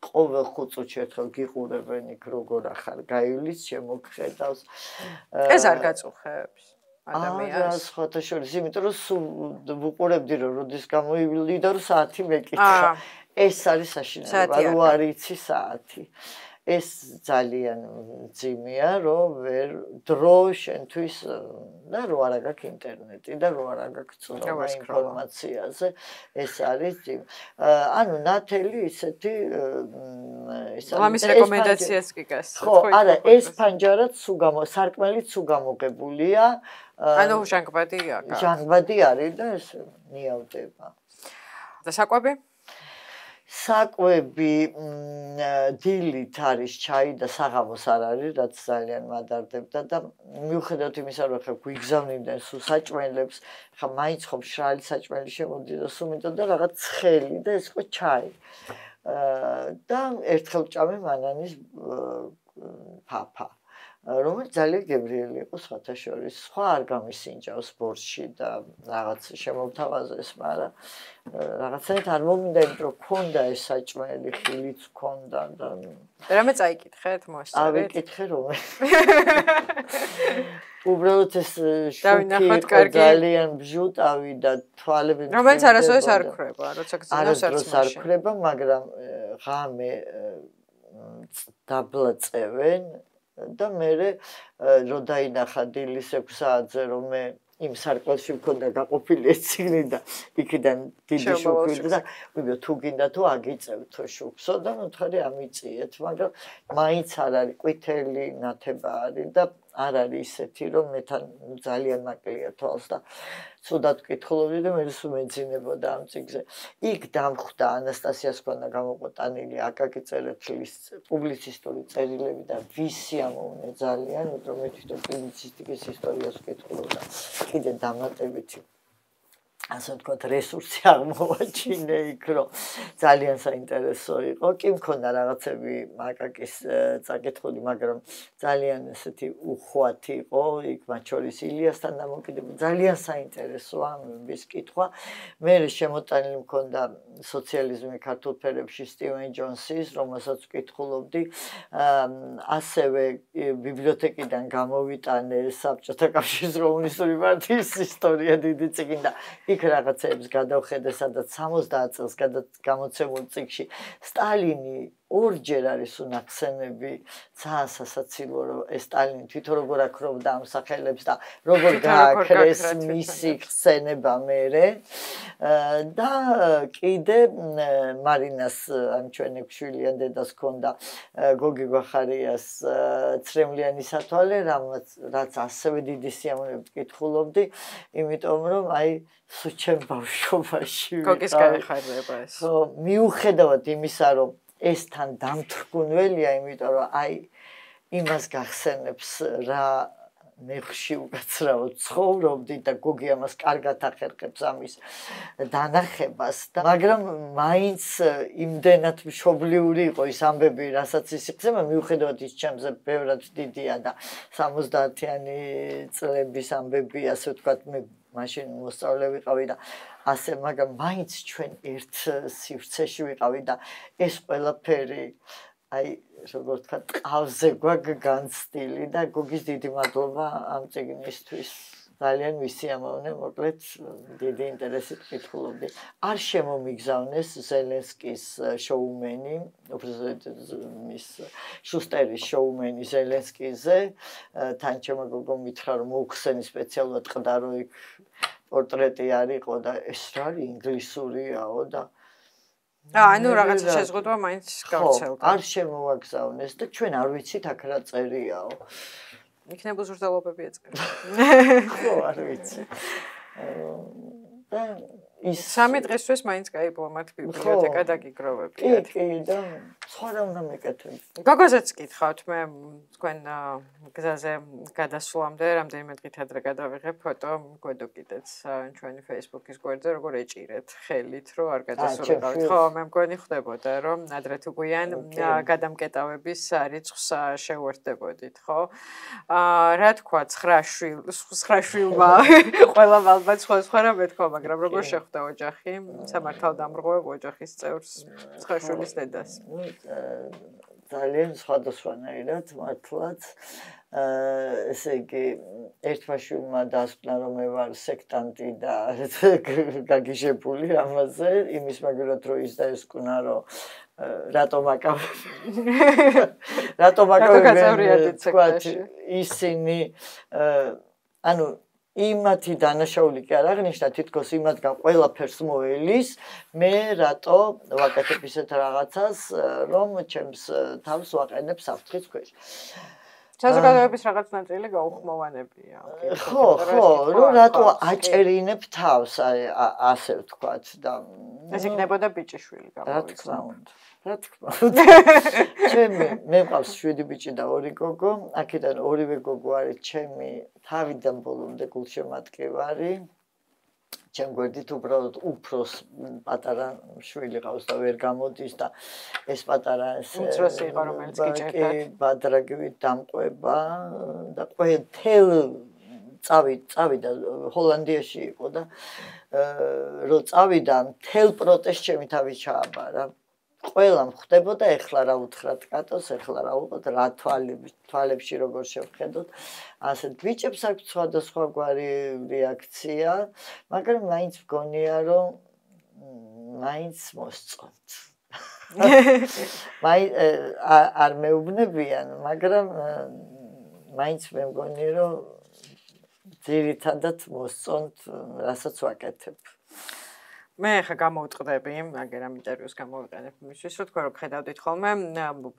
ყოველ 5 წუთში ერთხელ გიყურებენ იქ როგორ ახარ გაივლის შემოგხედავს. ეს არ გაწუხებს ადამიანს? სხვათაშორის, იმიტომ რომ ვუყურებდი რომ როდის გამოივლი და რომ საათი მეკითხა. ეს არის საშინელება, რო არ იცი საათი. ეს ძალიან მძიმეა, რომ ვერ დრო შენთვის და რო არა გაქვს ინტერნეტი და რო არა გაქვს ცნობა ინფორმაციაზე, ეს არის ძიმე. ანუ ნათელი ისეთი ამის რეკომენდაციას კი გასცეთ. ხო, არა, ეს პანჯარაც სარკმელიც სულ გამოგებულია. ანუ ჟანგბადი აქვს. ჟანგბადი არის და ეს ნიავდება. და საკვები? საკვები დილით არის ჩაი და საღამოს არ არის, რაც ძალიან მადარდებდა და მიუხედავად იმისა, რომ ხა გვიგზავნიდნენ სულ საჭმელებს, ხა მაინც ხომ მშრალი საჭმელი შემოდიოდა, სულ მინდოდა რაღაც ცხელი და ეს იყო ჩაი. და ერთხელ ვჭამე მანანის ფაფა. რომელიც ძალიან გემრიელი იყო სხვათა შორის. სხვა არ გამისინჯავს ბორცში და რაღაც შემოვთავაზეს, მაგრამ რაღაცნაირად არ მომინდა, იმიტომ რომ ქონდა ეს საჭმელი, ხილიც ქონდა და რამე წაიკითხეთ მოსწრებით? ავიკითხე რომ უბრალოდ ეს შუქი ძალიან ბჟუტავი და თვალები რომელიც არასოდეს არ ქრება, როცა გძინავს არ ქრება, მაგრამ ღამე დაბლაწევენ და მე რო დაინახა დილის 6 საათზე რომ მე იმ სარკმელში მქონდა გაყოფილი ეს ციგნი და იქიდან დიდი შუქი და ვიბო თუ გინდა თუ აგიწევთ თუ შუქსო და მოთხარი ამიწიეთ, მაგრამ მაინც არ არის ყვითელი ნათება არის და არ არის ისეთი რომ მეთან ძალიან მაკლია თვალს და ცუდად ვკითხულობდი და მე სულ მეძინებოდა ამ ციგზე. იქ დამხვდა ანასტასიას ქონდა გამოყოტანილი აკაკი წერეთლის პუბლიცისტური წერილები და ვისი ამოვნე ძალიან, რომ მე თვითონ პუბლიცისტიკის ისტორიას ვკითხულობდა. კიდე დამატებითი ასე ვთქვათ რესურსი აღმოვაჩინე იქ რომ ძალიან საინტერესო იყო. კი მქონდა რაღაცები აკაკის წაკითხული, მაგრამ ძალიან ესეთი უხვათი იყო, იქ მათ შორის ილიასთან დამოკიდებული ძალიან საინტერესოა ამის კითხვა. მე შემოტანილი მქონდა სოციალიზმი ქართულ ფერებში სტივენ ჯონსის, რომელსაც ვკითხულობდი. ასევე ბიბლიოთეკიდან გამოვიტანე საბჭოთა კავშირის კომუნისტური პარტიის ისტორია დიდი წიგნი და იქ რაღაცებს გადავხედე, სადაც 70 წელს გამოცემულ წიგნში სტალინი ორჯერ არის უნახსენები, ძალიან სასაცილო რომ ეს სტალინი თვითონ როგორ აკრობდა ამ სახელებს და როგორ გააკრეს მისი ხსენება მერე და კიდე მარინას ამ ჩვენი შვილიან დედას ჰქონდა გოგი გვახარიას ცრემლიანი სათვალე, რაც ასევე დიდი სიამოვნებით კითხულობდი, იმიტომ რომ აი სულ ჩემ ბავშვობაში გოგის გაიხარება ეს. ხო, მიუხედავად იმისა, რომ ეს თან დამთრგუნველია, იმიტომ რომ აი იმას გახსენებს რა ნეხში უკაცრავ ცხოვრობდი და გოგი ამას კარგად ახერხებს ამის დანახებას და მაგრამ მაინც იმდენად მშობლიური იყო ის ამბები, რასაც ის იხსნება, მიუხედავად ის ჩემზე ბევრად დიდია და 70-იანი წლების ამბები, ასე ვთქვათ, მე მაშინ მოსწავლე ვიყავი და ასე, მაგრამ მაინც ჩვენ ერთ სივრცეში ვიყავი და ეს ყველაფერი აი როგორ ვთქვა ყავზე გვაქვს განცდილი და გოგის დიდი მადლობა ამ წიგნისთვის. ძალიან ვისიამოვნე, მოკლედ დიდი ინტერესით ვკითხულობდი. არ შემომიგზავნეს ზელენსკის შოუმენი, მის შუსტერის შოუმენი ზელენსკიზე, თან ჩემო გოგო მითხრა რომ მოუხსენი სპეციალურად ყდა რომ იქ პორტრეტი არისო და ეს რა არის ინგლისურიაო და ანუ რაღაცა შეზღუდვა მაინც გავრცელდა. არ შემოვაგზავნეს და ჩვენ არ ვიცით აქ რა წერიაო. იქნება უზრდელობები ეწევა. ხო, არ ვიცი. და ის 3 დღესთვის მაინც გაიბლომათ ბიბლიოთეკა და გიგროვებიათ. კი, და სხვა რა უნდა მეკეთებ. გოგოზეც გითხავთ, მე თქვენ გზაზე გადასვლამდე რამდენიმე დღით ადრე გადავიღებ ფოტო, გვედო კიდეც ჩვენი Facebook-ის გვერდზე, როგორ ეჭირეთ ხელით, რომ არ გადასულიყავით. ხო, მე მგონი ხდებოდა, რომ ადრე თუ გვიან გადამკეტავების რიცხვს შევერთდებოდით, ხო? რა თქვა, 9 შვილმა ყველა ალბათ სხვა რამე თქვა, მაგრამ როგორ შეხვდა ოჯახი, სამართალდამრღვევ ოჯახის წევრს, 9 შვილის დედას? ძალიან სხვადასხვანაირად მართლაც. ესე იგი, ერთმა შვილმა დასკვნა, რომ მე ვარ სექტანტი და გაგიჟებული ამაზე, იმის მაგალითად რომ ის დაესკვნა, რომ რატომ აკავებენ ისინი, ანუ იმათი დანაშაული კი არ აღნიშნა, თითქოს იმათგან ყველაფერს მოელის, მე რატო ვაკეთებ ისეთ რაღაცას, რომ ჩემს თავს ვაყენებ საფრთხის ქვეშ. საზოგადოების რაღაც ნაწილი გაუხმოვანებია. ხო, რომ რატო აჭერინებ თავს, ასე ვთქვათ და ეს იქნებოდა ბიჭიშვილი რა თქმა უნდა. მე მყავს 7 ბიჭი და 2 გოგო, აქედან ორივე გოგო არის ჩემი თავიდან ბოლომდე გულშემატკივარი. ჩემ გვერდით უბრალოდ უფროს პატარა შვილი ყავს და ვერ გამოდის და ეს პატარა უმცროსი იყო რომელიც გიჭერდათ ბადრაგივით დამყვება და თელ წავიდა ჰოლანდიაში იყო და რო წავიდა თელ პროტესტ ჩემი თავი ჩააბარა ყველამ ხდებოდა ეხლა რა უთხრათ კატოს ეხლა რა უყოთ რა თვალებში როგორ შევხედოთ ასეთ ბიჭებს აქვს სხვადასხვაგვარი რეაქცია მაგრამ მაინც მგონია რომ მაინც მოსწონთ არ მეუბნებიან მაგრამ მაინც მე მგონია რომ ძირითადად მოსწონთ რასაც ვაკეთებ მე ხა გამოვწყდები, მაგრამ ამ ინტერვიუს გამოვიყენებ იმისთვის, რომ თქვა რომ ხედავდით ხოლმე,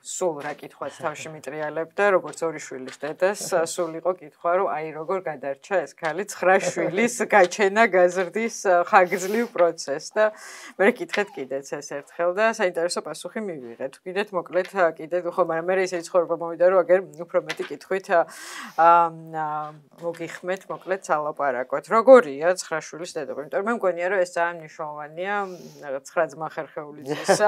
სულ რა კითხვაც თავში მიტრიალებ და როგორც ორი შვილის დედას, სულ იყო კითხვა, რომ აი როგორ გადარჩა ეს ქალი 9 შვილის გაჩენა გაზრდის ხანგრძლივ პროცესს და მე კითხეთ კიდეც ეს ერთხელ და საინტერესო პასუხი მივიღეთ. კიდეთ მოკლედ კიდეთ ხო, მაგრამ მე ისე ცხოვრება მოვიდა, რომ აგერ უფრო მეტი კითხვით მოგიხმეთ მოკლედ სალაპარაკოთ. როგორია 9 შვილის დედობა? იმიტომ რომ მე მგონია რომ ეს ძალიან მნიშვნელოვანია რაღაც 9 ძმა ხერხეულიძის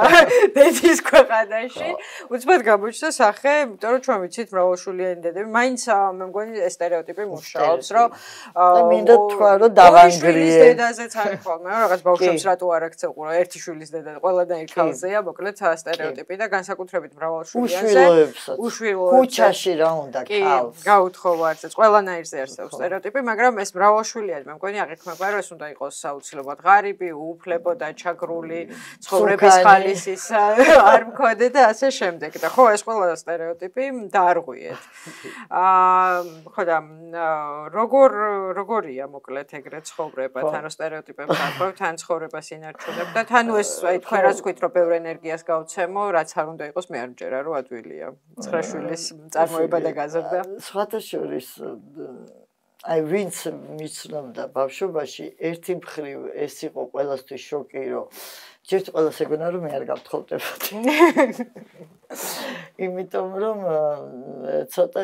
დედის ქვეყანაში. უცბად გამოჩნდა სახე, იმიტომ რომ ჩვენ ვიცით მრავალშვილიანი დედები, მაინც მე მგონი ეს სტერეოტიპი მუშაობს, რომ და მინდა თქვა რომ დავანგრიე. დედაზეც არის ხოლმე, რაღაც ბავშვებს რატო არ აქცევ ყურა ერთი შვილის დედა ყველანაირ ქალზეა, მოკლედ სტერეოტიპი და განსაკუთრებით მრავალშვილიანზე. უშვილოებსაც. ქუჩაში რა უნდა ქალს. გაუთხოვარცეც ყველანაირზე არსებობს სტერეოტიპი, მაგრამ ეს მრავალშვილიანი მე მგონი აღიქმება, რომ ეს უნდა იყოს საუცილებლად ღარიბი უფლებო და ჩაგრული ცხოვრების ხალისის არ მქონდა და ასე შემდეგ და ხო ეს ყველა სტერეოტიპი დაარღვიეთ. ხო და როგორია მოკლედ ეგრე ცხოვრება თან რო სტერეოტიპებს არღვევ თან ცხოვრებას ინარჩუნებ და თან ეს აი თქვენ რაც თქვით რომ ბევრ ენერგიას გავცემო რაც არ უნდა იყოს მე არ მჯერა რომ ადვილია 9 შვილის წარმოება და გაზრდა. სხვათა შორის აი ვინც მიცნობდა ბავშვობაში ერთი მხრივ ეს იყო ყველასთვის შოკი რომ ჯერთ ყველას ეგონა რომ მე არ გავთხოვდებოდი იმიტომ რომ ცოტა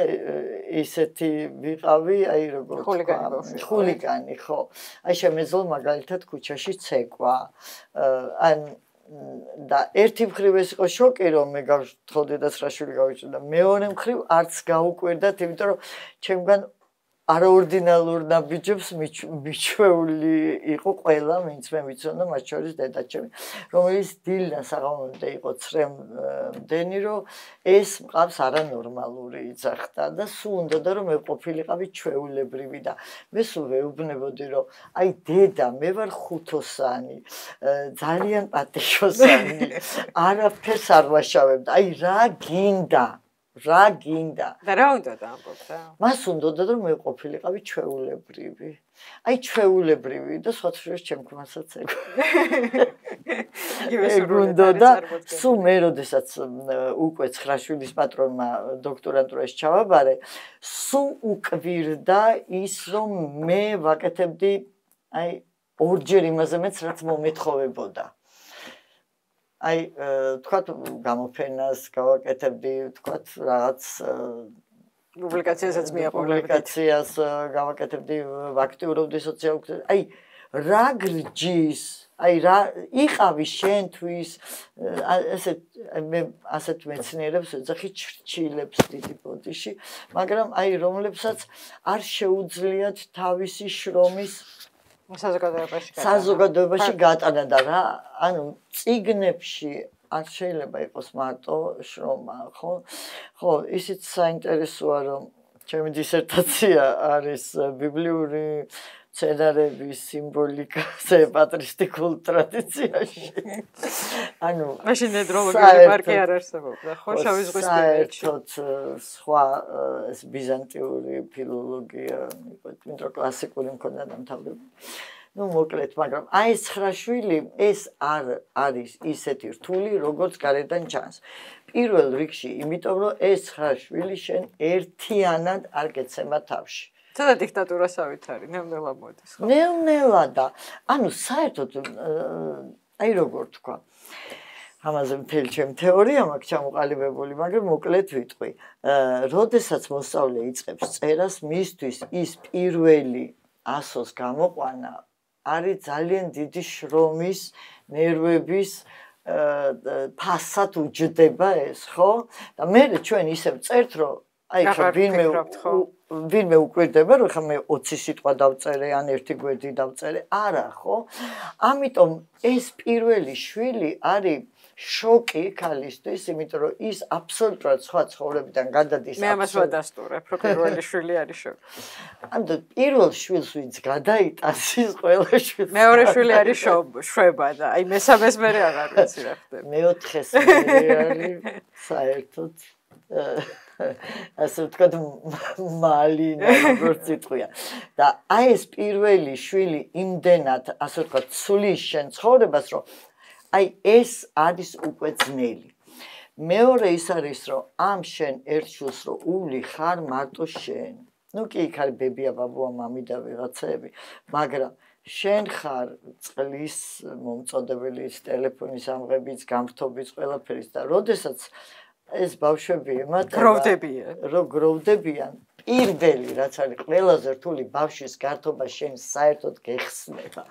ისეთი ვიყავი აი როგორ ხულიგანი ხო აი შემეძლო მაგალითად ქუჩაში ცეკვა ან და ერთი მხრივ ეს იყო შოკი რომ მე გავთხოვდი და 9 შვილი გავიჭირდა მეორე მხრივ არც გაუკვირდათ იმიტომ რომ ჩემგან არაორდინალურ ნაბიჯებს მიჩვეული იყო ყველა, ვინც მე ვიცოდა, მათ შორის დედაჩემი, რომელიც დილიდან საღამომდე იყო ცრემდენი, რომ ეს მყავს არანორმალური იძახდა და სულ უნდოდა რომ მე ყოფილიყავი ჩვეულებრივი და მე სულ ვეუბნებოდი რომ აი დედა, მე ვარ ხუთოსანი, ძალიან პატიჟოსანი, არაფერს არ ვაშავებ და აი რა გინდა რა გინდა და რა უნდა ამბობდა? მას უნდოდა რომ მე ყოფილიყავი ჩვეულებრივი. აი ჩვეულებრივი და სხვა შორის ჩემ ქმასაც ეგუნდოდა სულ მე როდესაც უკვე 9 შვილის პატრონმა დოქტორანტურაში ჩავაბარე, სულ უკვირდა ის რომ მე ვაკეთებდი აი ორჯერ იმაზე მეც რაც მომეთხოვებოდა. აი თქვათ გამოფენას გავაკეთებდი, თქვათ რაღაც პუბლიკაციასაც მიაყოლებდი. პუბლიკაციას გავაკეთებდი, ვაქტიურობდი სოციალურ. აი რა გრჯის, აი რა იყავი შენთვის, მე ასეთ მეცნიერებს ვეძახი ჩრჩილებს დიდი ბოდიში, მაგრამ აი რომლებსაც არ შეუძლიათ თავისი შრომის საზოგადოებაში გატანა და რა ანუ წიგნებში არ შეიძლება იყოს მარტო შრომა ხო ხო ისიც საინტერესოა რომ ჩემი დისერტაცია არის ბიბლიური სცენარების სიმბოლიკაზე პატრისტიკულ ტრადიციაში ანუ მაშინ ნედროლოგიური პარკი არ არსებობდა ხო შავი ზღვის საერთოდ სხვა ეს ბიზანტიური ფილოლოგია იყო იმიტომ რომ კლასიკური მქონდა დამთავრებული ну მოკლედ მაგრამ აი 9 შვილი ეს არ არის ისეთი რთული როგორც გარედან ჩანს პირველ რიგში, იმიტომ რომ ეს ხვილი შენ ერთიანად არ გეცემა თავში. ცოტა დიქტატურასავით არის, ნელ-ნელა მოდის, ხო? ნელ-ნელა და ანუ საერთოდ აი როგორ თქვა. ამაზე მთელი ჩემი თეორია მაქვს ჩამოყალიბებული, მაგრამ მოკლედ ვიტყვი. როდესაც მოსწავლე იწყებს წერას, მისთვის ის პირველი ასოს გამოყვანა არის ძალიან დიდი შრომის, ნერვების ფასად უჯდება ეს, ხო? და მე ჩვენ ისევ წერთ, რომ აი ხა ვინმე უკვირდება, რომ ხა მე 20 სიტყვა დავწერე, ან ერთი გვერდი დავწერე, არა, ხო? ამიტომ ეს პირველი შვილი არის შოკი ქალისთვის, იმიტომ რომ ის აბსოლუტურად სხვა ცხოვრებიდან გადადის. მე ამას ვადასტურებ, რომ პირველი შვილი არის შოკი. ანუ პირველ შვილს ვინც გადაიტანს ის ყველა შვილს. მეორე შვილი არის შვება და აი მესამეს მე აღარ ვიცი რა ხდება. მეოთხეს არის საერთოდ ასე ვთქვათ მალინა როგორც იტყვია. და აი ეს პირველი შვილი იმდენად ასე ვთქვათ ცulis შენ ცხოვრებას, რომ აი ეს არის უკვე ძნელი. მეორე ის არის, რომ ამ შენ ერთ შვილს რო უვლი ხარ მარტო შენ. ნუ კი იქ არის ბებია, ბაბუა, მამი და ვიღაცები, მაგრამ შენ ხარ წყლის მომწოდებლის, ტელეფონის ამღების, გამრთობის, ყველაფერის და როდესაც ეს ბავშვები ემატება, გროვდებიან, პირველი რაც არის ყველაზე რთული ბავშვის გართობა შენ საერთოდ გეხსნება.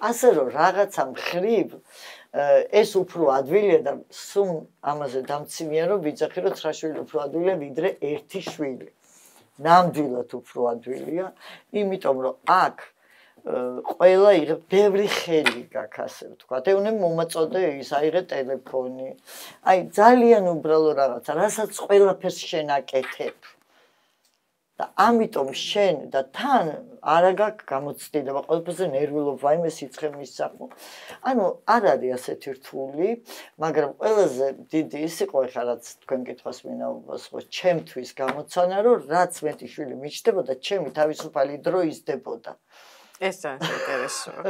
ასე რომ რაღაცა მხრივ ეს უფრო ადვილია და სულ ამაზე დამცინია რომ ვიცახი რომ 9 შვილი უფრო ადვილია ვიდრე 1 შვილი. ნამდვილად უფრო ადვილია, იმიტომ რომ აქ ყველა იღებ ბევრი ხელი გაქვს ასე ვთქვათ. ეუნე მომაწოდე ის აიღე ტელეფონი. აი ძალიან უბრალო რაღაცა, რასაც ყველაფერს შენ აკეთებ. და ამიტომ შენ და თან არა გაქვს გამოცდილება, ყველაფერზე ნერვიულობ, ვაიმე სიცხე მისცახო. ანუ არ არის ასეთი რთული, მაგრამ ყველაზე დიდი ის იყო ხა რაც თქვენ კითხვას მინაობას, ხო, ჩემთვის გამოცანა, რომ რაც მეტი შვილი მიჩნდებოდა, ჩემი თავისუფალი დრო იზრდებოდა. ეს ძალიან საინტერესოა.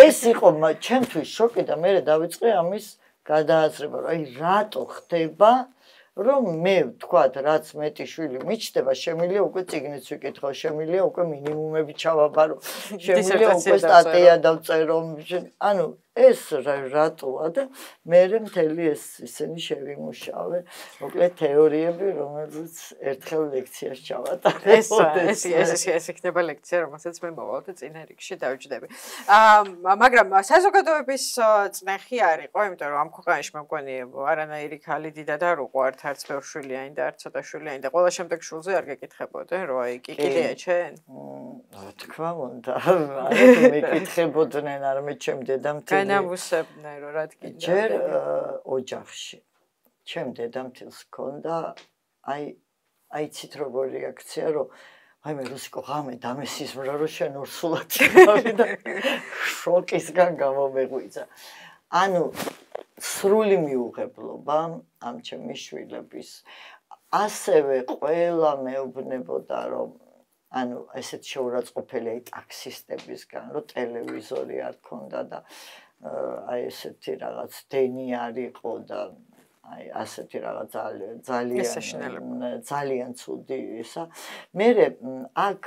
ეს იყო ჩემთვის შოკი და მე დავიწყე ამის გადააზრება, რომ აი რატო ხდება, რომ მე ვთქვათ, რაც მეტი შვილი მიჩნდება, შემიძლია უკვე წიგნიც ვიკითხო, შემიძლია უკვე მინიმუმები ჩავაბარო, შემიძლია უკვე სტატია დავწერო, ანუ ეს რატოა და მე მთელი ეს ისინი შევიმუშავე, მოკლედ თეორიები, რომელიც ერთხელ ლექციაში ჩავატარებ. ეს იქნება ლექცია, რომელსაც მე მოვალ და წინა რიგში დავჯდები. მაგრამ საზოგადოების წნეხი არ იყო, იმიტომ რომ ამ ქვეყანაში მე მგონი არანაირი ქალი დიდად არ უყვართ, არც ბევრშვილიანი და არც ცოტაშვილიანი და ყველა შემდეგ შვილზე არ გეკითხებოდნენ, რომ აი კიდეა ჩენ? რა თქმა უნდა, არა მეკითხებოდნენ, არამედ ჩემ დედამთილს განამუსებდნენ, რომ რა თქინდა. ჯერ ოჯახში. ჩემ დედამთილს ჰქონდა აი ცით როგორი რეაქცია, რომ აი მე რუსიკო ღამე დამესიზმრა, რომ შენ ორსულად ჩავი და შოკისგან გამომეღვიძა. ანუ სრული მიუღებლობა ამ ჩემი შვილების. ასევე ყველა მეუბნებოდა, რომ ანუ ესეთ შეურაცხყოფელი აი ტაქსისტებისგან, რომ ტელევიზორი არ ქონდა და აი ესეთი რაღაც დენი არ იყო და აი ასეთი რაღაც ძალიან ცუდი ისა. მე აქ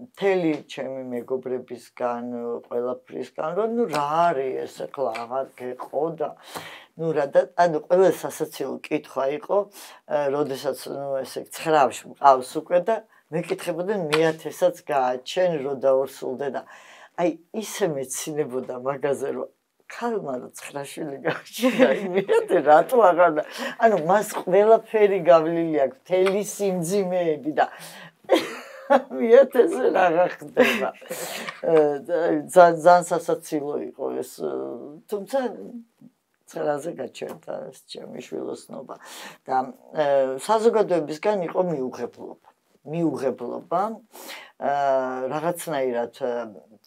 მთელი ჩემი მეგობრებისგან, ყველაფრისგან, რომ ნუ რა არის ეს ახლა აღარ გეყო და ნუ რა და ანუ ყველა სასაცილო კითხვა იყო, როდესაც ნუ ესე 9-ში მყავს უკვე და მეკითხებოდნენ მე-1000-საც გააჩენ რო დაორსულდე და აი ისე მეცინებოდა მაგაზე რომ ქალმა 9 შვილი გააჩინა, მე რატო აღარ ანუ მას ყველაფერი გავლილი აქვს, მთელი სიმძიმეები და მე-1000-ზე რა ხდება. ძალიან სასაცილო იყო ეს, თუმცა 9-ზე გაჩერდა ეს ჩემი შვილოსნობა და საზოგადოებისგან იყო მიუღებლობა რაღაცნაირად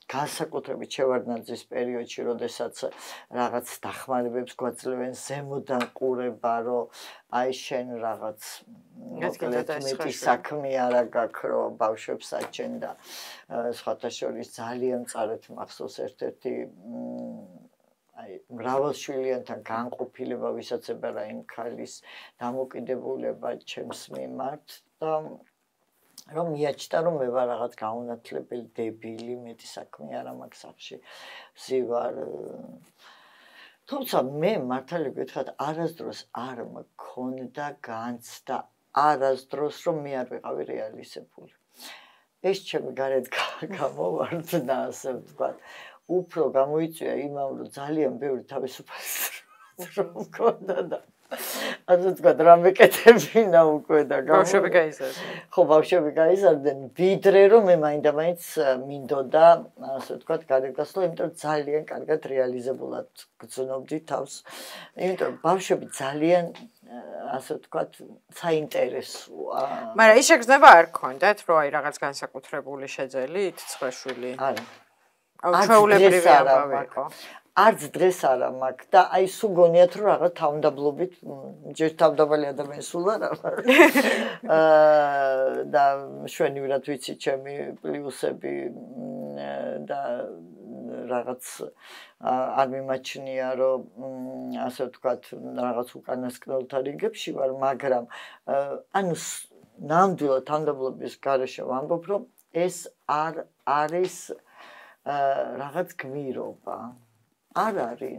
განსაკუთრებით შევარდნაძის პერიოდში, როდესაც რაღაც დახმარებებს გვაძლევენ ზემოდან ყურება, რომ აი შენ რაღაც მეტი საქმე არა გაქვს, რომ ბავშვებს აჩენ და სხვათა შორის ძალიან მწარეთ მახსოვს ერთ-ერთი აი მრავალშვილიანთან განყოფილება, ვისაც ებარა იმ ქალის დამოკიდებულება ჩემს მიმართ და რომ მიაჩნდა რომ მე ვარ რაღაც გაუნათლებელი დებილი, მეტი საქმე არა მაქვს სახში ვზივარ. თუმცა მე მართალი გითხრათ არასდროს არ მქონდა განცდა არასდროს რომ მე არ ვიყავი რეალიზებული. ეს ჩემი გარეთ გამოვარდნა ასე ვთქვათ. უფრო გამოიწვია იმამ რომ ძალიან ბევრი თავისუფალი რომ მქონდა და ასე ვთქვათ რამე კეთებინა უკვე და ბავშვები გაიზარდნენ. ხო ბავშვები გაიზარდნენ ვიდრე რომ მე მაინდა-მაინც მინდოდა ასე ვთქვათ გარეთ გასვლა, იმიტომ რომ ძალიან კარგად რეალიზებულად გრძნობდი თავს. იმიტომ რომ ბავშვები ძალიან ასე ვთქვათ საინტერესოა. მაგრამ ის შეგრძნება არ გქონდათ რომ აი რაღაც განსაკუთრებული შეძელით ცხრაშვილი? არა. ჩვეულებრივი ამბავი იყო. არც დღეს არა მაქვს და აი სულ გონიათ რომ რაღაც თავდაბლობით ჯერ თავდაბალი ადამიანი სულ არ ვარ. და შვენივრად ვიცი ჩემი პლუსები და რაღაც არ მიმაჩნია რომ ასე ვთქვათ რაღაც უკანასკნელთა რიგებში ვარ, მაგრამ ანუ ნამდვილად თავდაბლობის გარეშე ვამბობ რომ ეს არ არის რაღაც გმირობა. არ არის,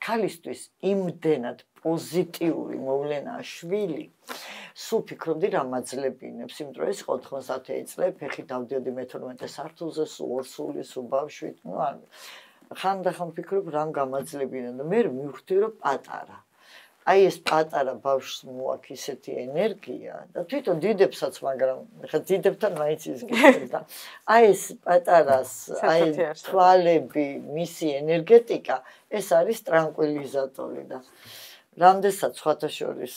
ქალისთვის იმდენად პოზიტიური მოვლენაა შვილი. სულ ფიქრობდი რა მაძლებინებს, იმიტომ რომ ეს 90 წლები ფეხი დავდიოდი მე-12 სართულზე, სულ ორსული, სულ ბავშვით, ხანდახან ფიქრობ რამ გამაძლებინა და მე მივხვდი რომ პატარა. აი ეს პატარა ბავშვს მოაქვს ისეთი ენერგია და თვითონ დიდებსაც, მაგრამ ხა დიდებთან მაინც ის გიქცევდა. აი ეს პატარას, აი თვალები, მისი ენერგეტიკა, ეს არის ტრანკვილიზატორი და რამდენსაც სხვათა შორის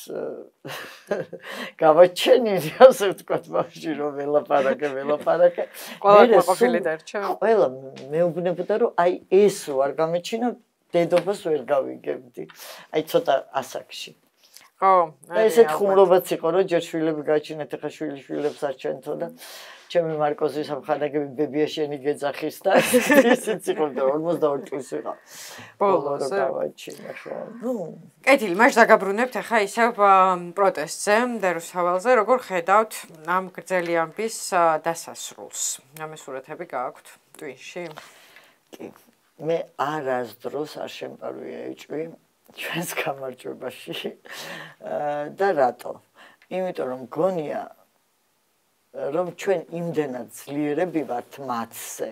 გავაჩენილი, ასე ვთქვათ, ბავშვი რომ ველაპარაკე. ყველა ყოფილი დარჩა. ყველა მეუბნებოდა რომ აი ეს რო არ გამეჩინა დედობას ვერ გავიგებდი. აი ცოტა ასაკში. ხო, ესეთ ხუმრობაც იყო, რომ ჯერ შვილები გაჩინეთ, ახლა შვილებს არ ჩენთო და ჩემი მარკოზის ამხანაგები ბებია შენი გეძახის და ისიც იყო და 42 წლის იყო. ბოლოს გავაჩინა ხო. კეთილი, მას დაგაბრუნებთ ახლა ისევ პროტესტზე, დერუსავალზე, როგორ ხედავთ ამ გრძელი ამბის დასასრულს? ამის სურათები გააქვთ ტვინში? კი. მე არასდროს არ შემპარვია ეჭვი ჩვენს გამარჯვებაში და რატო? იმიტომ რომ გონია რომ ჩვენ იმდენად ძლიერები ვართ მათზე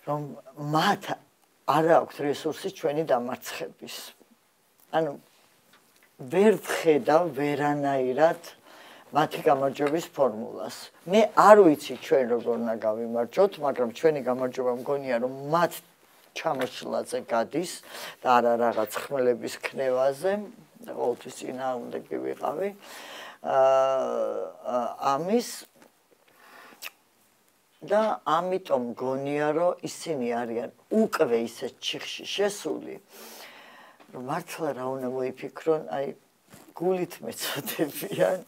რომ მათ არ აქვთ რესურსი ჩვენი დამარცხების. ანუ ვერ ვხედავ ვერანაირად მათი გამარჯვების ფორმულას. მე არ ვიცი ჩვენ როგორ უნდა გავიმარჯვოთ, მაგრამ ჩვენი გამარჯვება მგონია რომ მათ ჩამოშლაზე გადის და არა რაღაც ხმლების ქნევაზე, ყოველთვის წინააღმდეგი ვიყავი. ამის და ამიტომ მგონია რომ ისინი არიან უკვე ისეთ ჩიხში შესული, რომ მართლა რა უნდა მოიფიქრონ, აი გულით მეწოდებიან.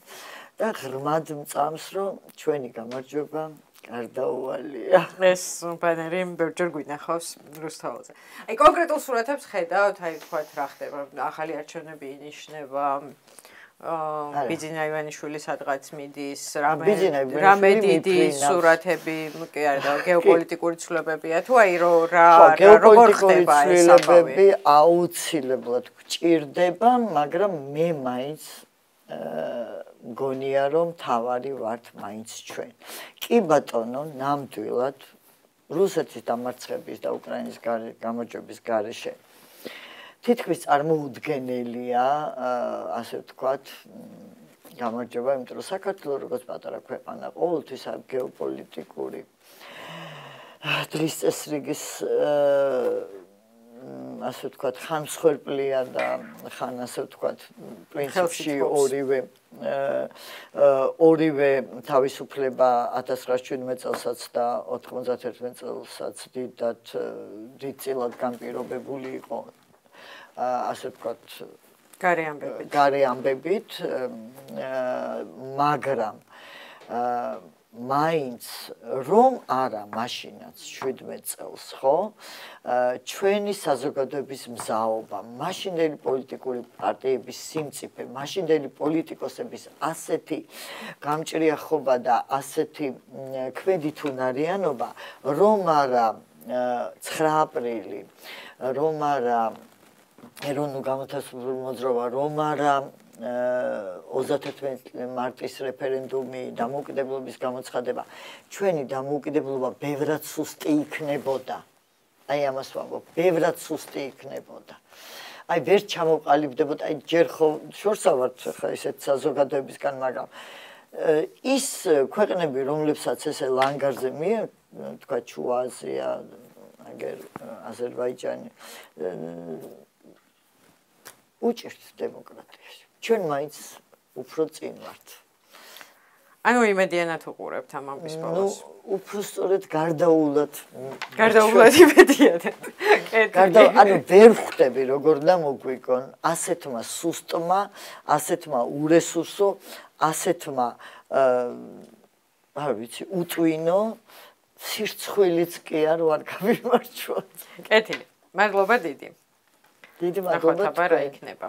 და ღრმად მწამს რომ ჩვენი გამარჯვება გარდაუვალია. ეს ბანერი ბევრჯერ გვინახავს რუსთაველზე. აი კონკრეტულ სურათებს ხედავთ, აი თქვათ რა ხდება, ახალი არჩევნები ინიშნება, ბიძინა ივანიშვილი სადღაც მიდის, რამე დიდი სურათები, კი არა, გეოპოლიტიკური ცვლილებებია თუ აი როგორ ხდება ეს ცვლილებები აუცილებლად გვჭირდება, მაგრამ მე მაინც მგონია რომ თავარი ვართ მაინც ჩვენ. კი ბატონო, ნამდვილად რუსეთის დამარცხების და უკრაინის გამარჯვების გარეშე თითქმის წარმოუდგენელია, ასე ვთქვათ, გამარჯვება, იმიტომ რომ საქართველოს როგორც პატარა ქვეყანა ყოველთვის გეოპოლიტიკური დღის წესრიგის ასე ვთქვათ, ხან მსხვერპლია და ხან ასე ვთქვათ, პრინციპში ორივე თავისუფლება 1917 წელსაც და 91 წელსაც დიდწილად განპირობებული იყო, ასე ვთქვათ, გარე ამბებით, მაგრამ მაინც რომ არა მაშინაც 17 წელს ხო ჩვენი საზოგადოების მზაობა მაშინდელი პოლიტიკური პარტიების სიმწიფე მაშინდელი პოლიტიკოსების ასეთი გამჭრიახობა და ასეთი ქმედით უნარიანობა რომ არა 9 აპრილი რომ არა ეროვნულ განმათავისუფლებელ მოძრაობა რომ არა 31 მარტის რეფერენდუმი დამოუკიდებლობის გამოცხადება ჩვენი დამოუკიდებლობა ბევრად სუსტი იქნებოდა აი ამას ვამბობ ბევრად სუსტი იქნებოდა აი ვერ ჩამოყალიბდებოდა აი ჯერ ხო შორსავართ ხა ესეთ საზოგადოებისგან მაგრამ ის ქვეყნები რომლებსაც ესე ლანგარზე თქვა შუა აზია აგერ აზერბაიჯანი უჭერთ დემოკრატიაში ჩვენ მაინც უფრო წინ ვართ. ანუ იმედიანად უყურებთ ამ ამბის ბოლოს. უფრო სწორედ გარდაულად იმედიანად. ანუ ვერ ხვდები როგორ და მოგვიგონ ასეთმა სუსტმა, ასეთმა ურესურსო, ასეთმა არ ვიცი, უტვინო სირცხვილიც კი არ ვარ გამიმარჯვოთ. კეთილი. მადლობა დიდი. დიდი მადლობა. ნახოთ აბა რა იქნება.